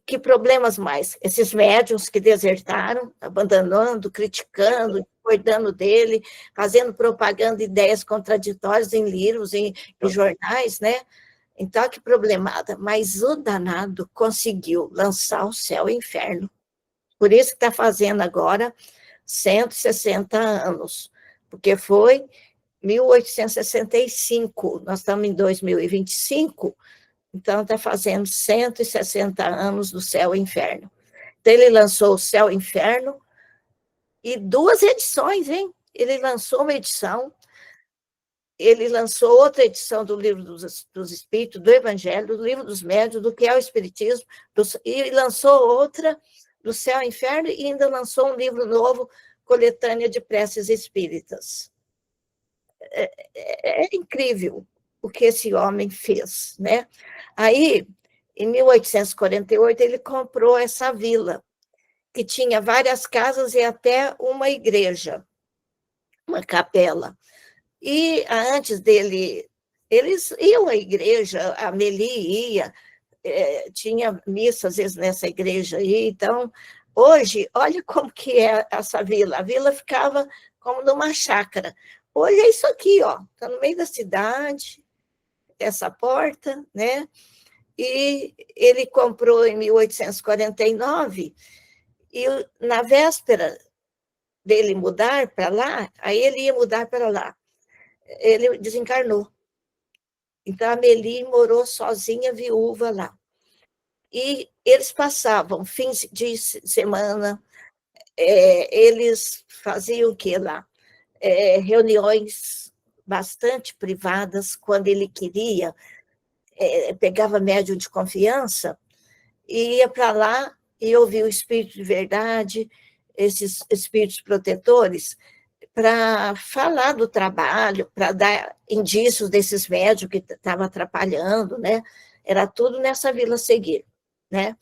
que problemas mais? Esses médiuns que desertaram, abandonando, criticando, discordando dele, fazendo propaganda de ideias contraditórias em livros, em jornais, né? Então, que problemada. Mas o danado conseguiu lançar o céu e o inferno. Por isso que está fazendo agora 160 anos, porque foi 1865, nós estamos em 2025, então está fazendo 160 anos do Céu e Inferno. Então, ele lançou o Céu e Inferno e 2 edições, hein? Ele lançou uma edição, ele lançou outra edição do Livro dos Espíritos, do Evangelho, do Livro dos Médiuns, do que é o Espiritismo, e lançou outra do Céu e Inferno, e ainda lançou um livro novo, Coletânea de Preces Espíritas. É incrível o que esse homem fez, né? Aí, em 1848, ele comprou essa vila, que tinha várias casas e até uma igreja, uma capela. E antes dele, eles iam à igreja, a Meli ia, tinha missa às vezes nessa igreja aí. Então, hoje, olha como que é essa vila. A vila ficava como numa chácara. Hoje é isso aqui, ó, está no meio da cidade, essa porta, né? E ele comprou em 1849, e na véspera dele mudar para lá, aí ele ia mudar para lá, ele desencarnou. Então, a Meli morou sozinha, viúva lá. E eles passavam fins de semana, eles faziam o que lá? Reuniões bastante privadas, quando ele queria, pegava médium de confiança, e ia para lá e ouvia o espírito de verdade, esses espíritos protetores, para falar do trabalho, para dar indícios desses médios que estavam atrapalhando, né? Era tudo nessa Vila Seguir, né?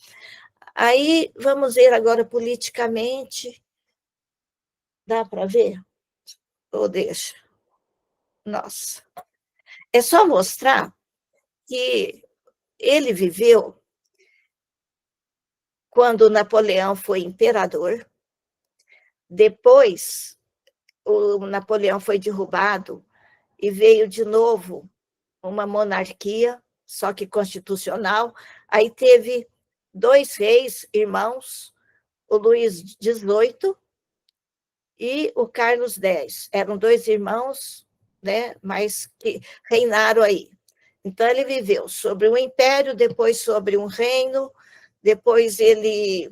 Aí, vamos ver agora politicamente. Dá para ver? Ou deixa? Nossa. É só mostrar que ele viveu quando Napoleão foi imperador, depois o Napoleão foi derrubado e veio de novo uma monarquia, só que constitucional. Aí teve 2 reis irmãos, o Luís XVIII e o Carlos X. Eram 2 irmãos, né, mas que reinaram aí. Então, ele viveu sobre um império, depois sobre um reino, depois ele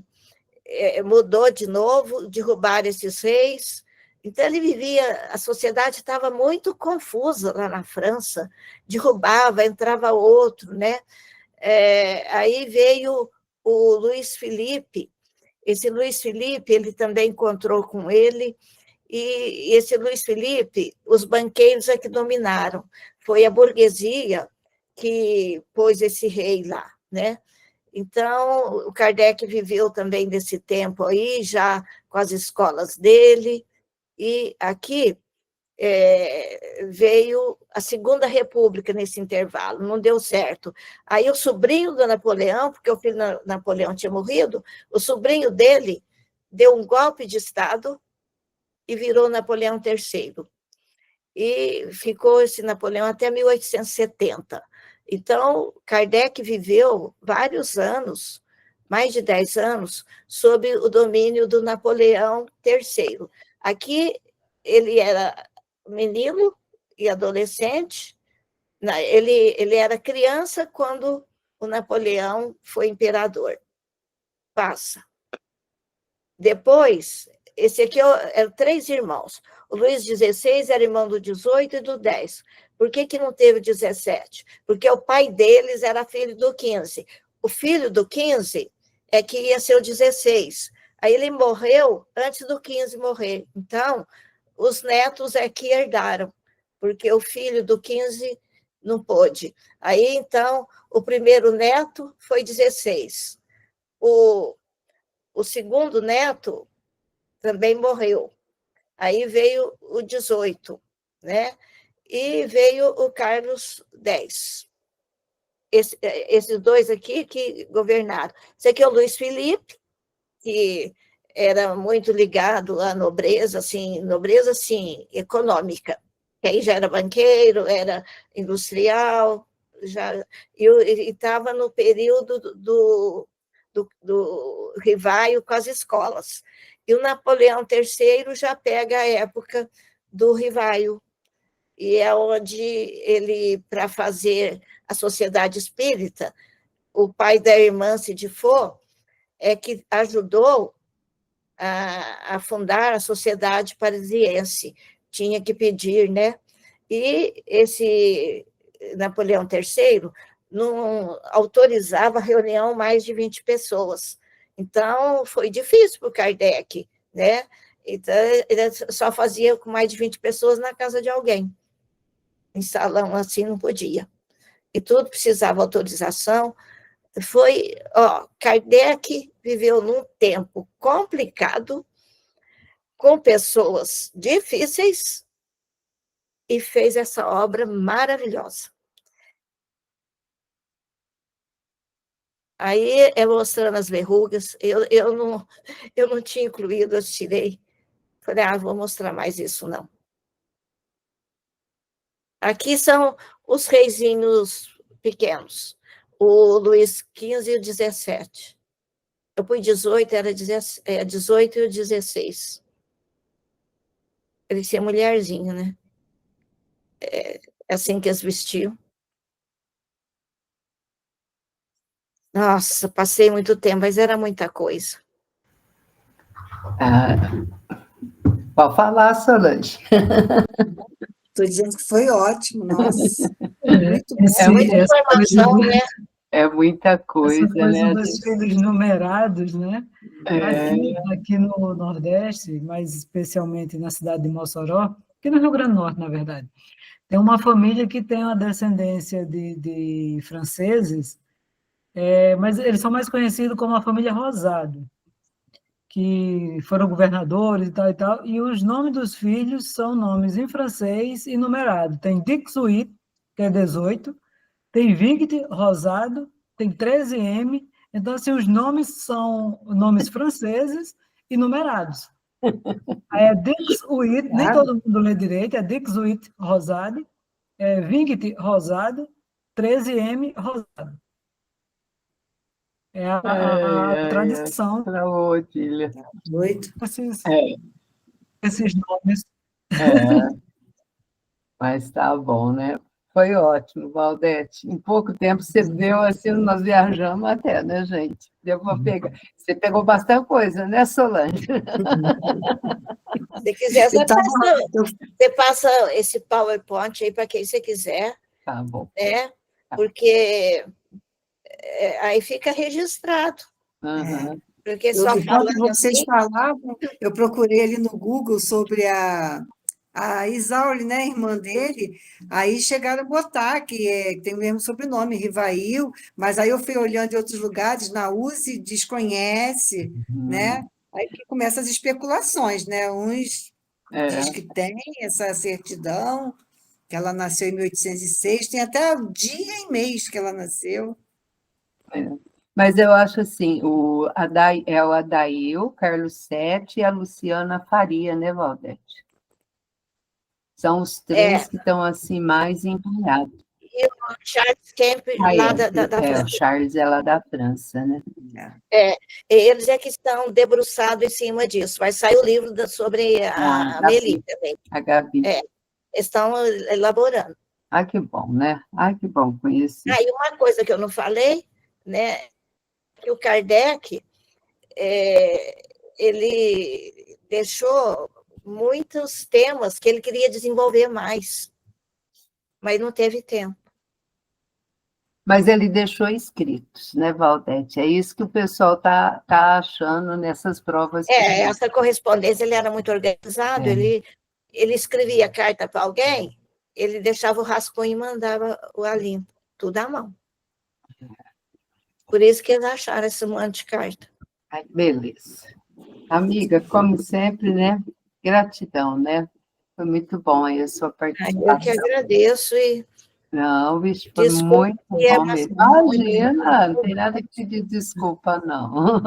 mudou de novo, derrubaram esses reis. Então, ele vivia, a sociedade estava muito confusa lá na França, derrubava, entrava outro, né? Aí veio o Luiz Felipe. Esse Luiz Felipe, ele também encontrou com ele, e esse Luiz Felipe, os banqueiros é que dominaram. Foi a burguesia que pôs esse rei lá, né? Então, o Kardec viveu também desse tempo aí, já com as escolas dele, e aqui veio a Segunda República nesse intervalo, não deu certo. Aí o sobrinho do Napoleão, porque o filho do Napoleão tinha morrido, o sobrinho dele deu um golpe de Estado e virou Napoleão III. E ficou esse Napoleão até 1870. Então, Kardec viveu vários anos, mais de 10 anos, sob o domínio do Napoleão III. Aqui, ele era menino e adolescente, ele era criança quando o Napoleão foi imperador. Passa. Depois, esse aqui eram 3 irmãos. O Luís XVI era irmão do 18 e do 10. Por que não teve 17? Porque o pai deles era filho do 15. O filho do 15 é que ia ser o 16. Aí ele morreu antes do 15 morrer. Então, os netos é que herdaram, porque o filho do 15 não pôde. Aí, então, o primeiro neto foi 16. O segundo neto também morreu. Aí veio o 18, né? E veio o Carlos X. Esses 2 aqui que governaram. Esse aqui é o Luiz Felipe, que era muito ligado à nobreza, assim, econômica. Que aí já era banqueiro, era industrial, e estava no período do Rivaio com as escolas. E o Napoleão III já pega a época do Rivaio, e é onde ele, para fazer a Sociedade Espírita, o pai da irmã Cidifo é que ajudou a fundar a Sociedade Parisiense, tinha que pedir, né? E esse Napoleão III não autorizava reunião mais de 20 pessoas. Então, foi difícil para o Kardec, né? Então, ele só fazia com mais de 20 pessoas na casa de alguém. Em salão assim não podia. E tudo precisava autorização. Kardec viveu num tempo complicado, com pessoas difíceis, e fez essa obra maravilhosa. Aí, mostrando as verrugas, eu não tinha incluído, eu tirei. Falei, vou mostrar mais isso, não. Aqui são os reizinhos pequenos, o Luís XV e o 17. Eu pus 18, era 18 e o 16. Parecia mulherzinha, né? É assim que eles vestiam. Nossa, passei muito tempo, mas era muita coisa. Pode falar, Solange. Estou dizendo que foi ótimo, nossa. Muito bom. É muita informação, né? É muita coisa, essa coisa né? dos filhos numerados, né? Aqui no Nordeste, mais especialmente na cidade de Mossoró, aqui no Rio Grande do Norte, na verdade, tem uma família que tem uma descendência de franceses, mas eles são mais conhecidos como a família Rosado, que foram governadores e tal, e os nomes dos filhos são nomes em francês e numerado. Tem Dixuit, que é 18, tem Victor Rosado, tem 13M, então, assim, os nomes são nomes franceses e numerados. Aí é Dixuit, nem todo mundo lê direito, é Dixuit Rosado, Victor Rosado, 13M Rosado. É a tradição. Odília. Doido. Esses nomes. Mas tá bom, né? Foi ótimo, Valdete. Em pouco tempo você viu, assim, nós viajamos até, né, gente? Deu para pegar. Você pegou bastante coisa, né, Solange? Se quiser, você passa esse PowerPoint aí para quem você quiser. Tá bom. Porque aí fica registrado. Porque só falando vocês assim... falavam, eu procurei ali no Google sobre a Isaure, né, irmã dele, aí chegaram a botar que tem o mesmo sobrenome, Rivail, mas aí eu fui olhando em outros lugares, na USE desconhece, né? Aí que começam as especulações, né? Uns diz que tem essa certidão, que ela nasceu em 1806, tem até o dia e mês que ela nasceu. Mas eu acho assim, o Adail, Carlos VII e a Luciana Faria, né, Valdete? São os 3 que estão assim mais empenhados. E o Charles Kemp, lá da França. O Charles é lá da França, né? Eles é que estão debruçados em cima disso. Vai sair o livro sobre a Amélie também. A Gabi. Estão elaborando. Que bom, né? Que bom conhecer. E uma coisa que eu não falei, né, que o Kardec, ele deixou muitos temas que ele queria desenvolver mais, mas não teve tempo. Mas ele deixou escritos, né, Valdete? É isso que o pessoal tá achando nessas provas. Essa correspondência, ele era muito organizado, ele escrevia carta para alguém, ele deixava o rascunho e mandava o limpo, tudo à mão. Por isso que eles acharam esse monte de carta. Ai, beleza. Amiga, como sempre, né? Gratidão, né? Foi muito bom aí a sua participação. Eu que agradeço e não, bicho, foi desculpa, muito bom mesmo. Imagina, não tem nada que pedir desculpa, não.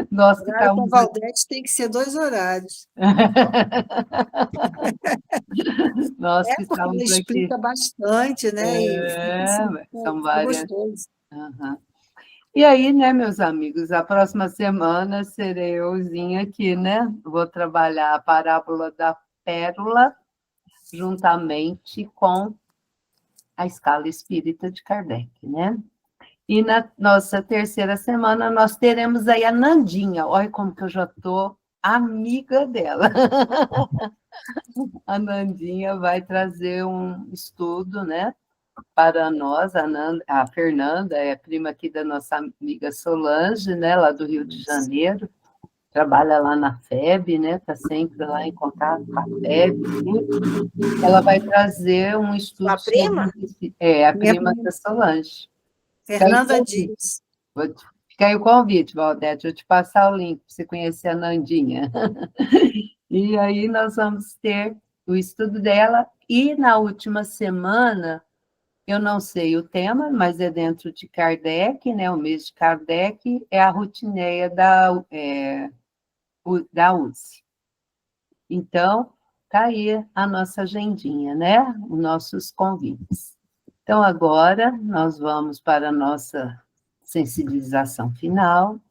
Nós que Horário estamos... com Valdete tem que ser 2 horários. Nós que Porque estamos ele aqui... explica bastante, né? São várias... Gostoso. Uhum. E aí, né, meus amigos, a próxima semana serei euzinha aqui, né? Vou trabalhar a parábola da pérola juntamente com a escala espírita de Kardec, né? E na nossa terceira semana nós teremos aí a Nandinha. Olha como que eu já estou amiga dela. A Nandinha vai trazer um estudo, né? Para nós, a Fernanda é prima aqui da nossa amiga Solange, né, lá do Rio de Janeiro, trabalha lá na FEB, né, está sempre lá em contato com a FEB. Ela vai trazer um estudo Sua prima? sobre... a prima da Solange. Fernanda Dias. Fica aí o convite, Valdete, eu te passar o link para você conhecer a Nandinha. E aí nós vamos ter o estudo dela, e na última semana... Eu não sei o tema, mas é dentro de Kardec, né? O mês de Kardec é a rotineia da USE. Então, tá aí a nossa agendinha, né? Os nossos convites. Então, agora, nós vamos para a nossa sensibilização final,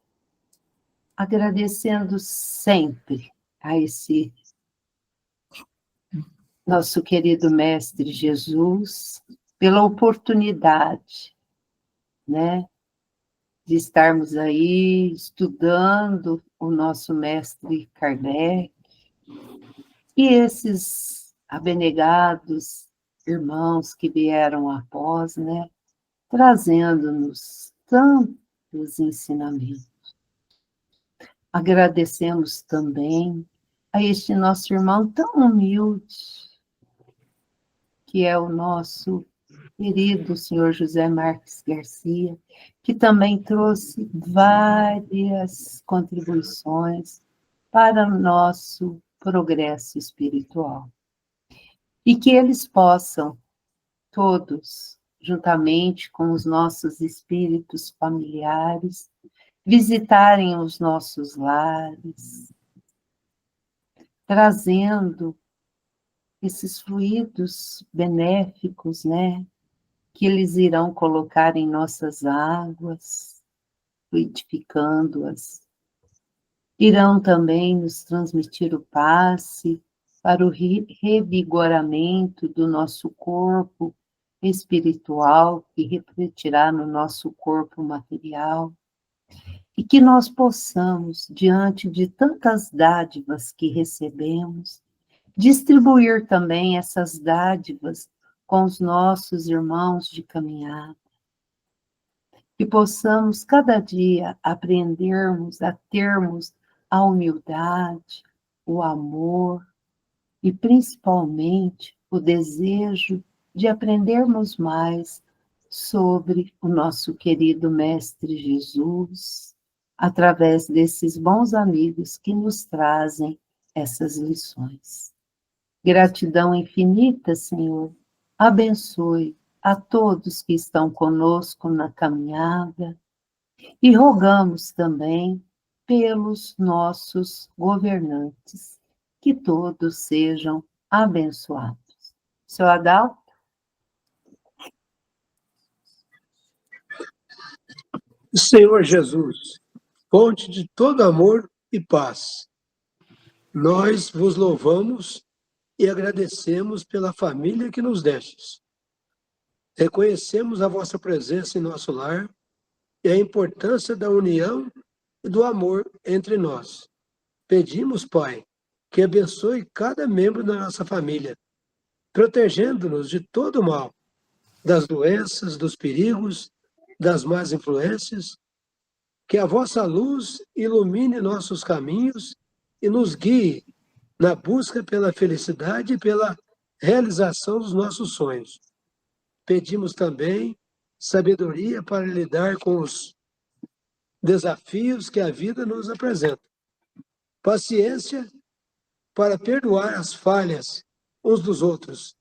agradecendo sempre a esse nosso querido Mestre Jesus, pela oportunidade, né, de estarmos aí estudando o nosso mestre Kardec, e esses abnegados irmãos que vieram após, né, trazendo-nos tantos ensinamentos. Agradecemos também a este nosso irmão tão humilde, que é o nosso querido senhor José Marques Garcia, que também trouxe várias contribuições para o nosso progresso espiritual. E que eles possam, todos, juntamente com os nossos espíritos familiares, visitarem os nossos lares, trazendo esses fluidos benéficos, né, que eles irão colocar em nossas águas, fluidificando-as. Irão também nos transmitir o passe para o revigoramento do nosso corpo espiritual, que refletirá no nosso corpo material, e que nós possamos, diante de tantas dádivas que recebemos, distribuir também essas dádivas com os nossos irmãos de caminhada. Que possamos cada dia aprendermos a termos a humildade, o amor e principalmente o desejo de aprendermos mais sobre o nosso querido Mestre Jesus, através desses bons amigos que nos trazem essas lições. Gratidão infinita, Senhor. Abençoe a todos que estão conosco na caminhada e rogamos também pelos nossos governantes, que todos sejam abençoados. Seu Adalto? Senhor Jesus, fonte de todo amor e paz, nós vos louvamos e agradecemos pela família que nos destes. Reconhecemos a vossa presença em nosso lar e a importância da união e do amor entre nós. Pedimos, Pai, que abençoe cada membro da nossa família, protegendo-nos de todo o mal, das doenças, dos perigos, das más influências, que a vossa luz ilumine nossos caminhos e nos guie na busca pela felicidade e pela realização dos nossos sonhos. Pedimos também sabedoria para lidar com os desafios que a vida nos apresenta, paciência para perdoar as falhas uns dos outros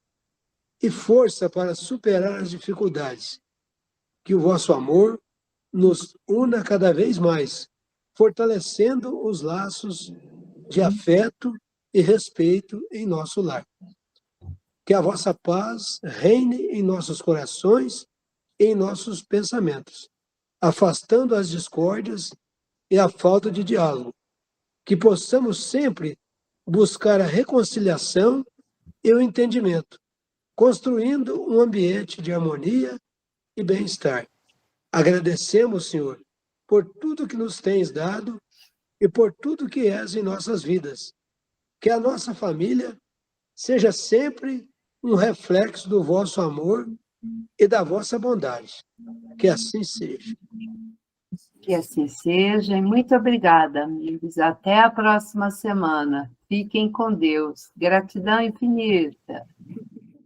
e força para superar as dificuldades. Que o vosso amor nos una cada vez mais, fortalecendo os laços de afeto e respeito em nosso lar. Que a vossa paz reine em nossos corações e em nossos pensamentos, afastando as discórdias e a falta de diálogo. Que possamos sempre buscar a reconciliação e o entendimento, construindo um ambiente de harmonia e bem-estar. Agradecemos, Senhor, por tudo que nos tens dado e por tudo que és em nossas vidas. Que a nossa família seja sempre um reflexo do vosso amor e da vossa bondade. Que assim seja. Que assim seja, e muito obrigada, amigos. Até a próxima semana. Fiquem com Deus. Gratidão infinita.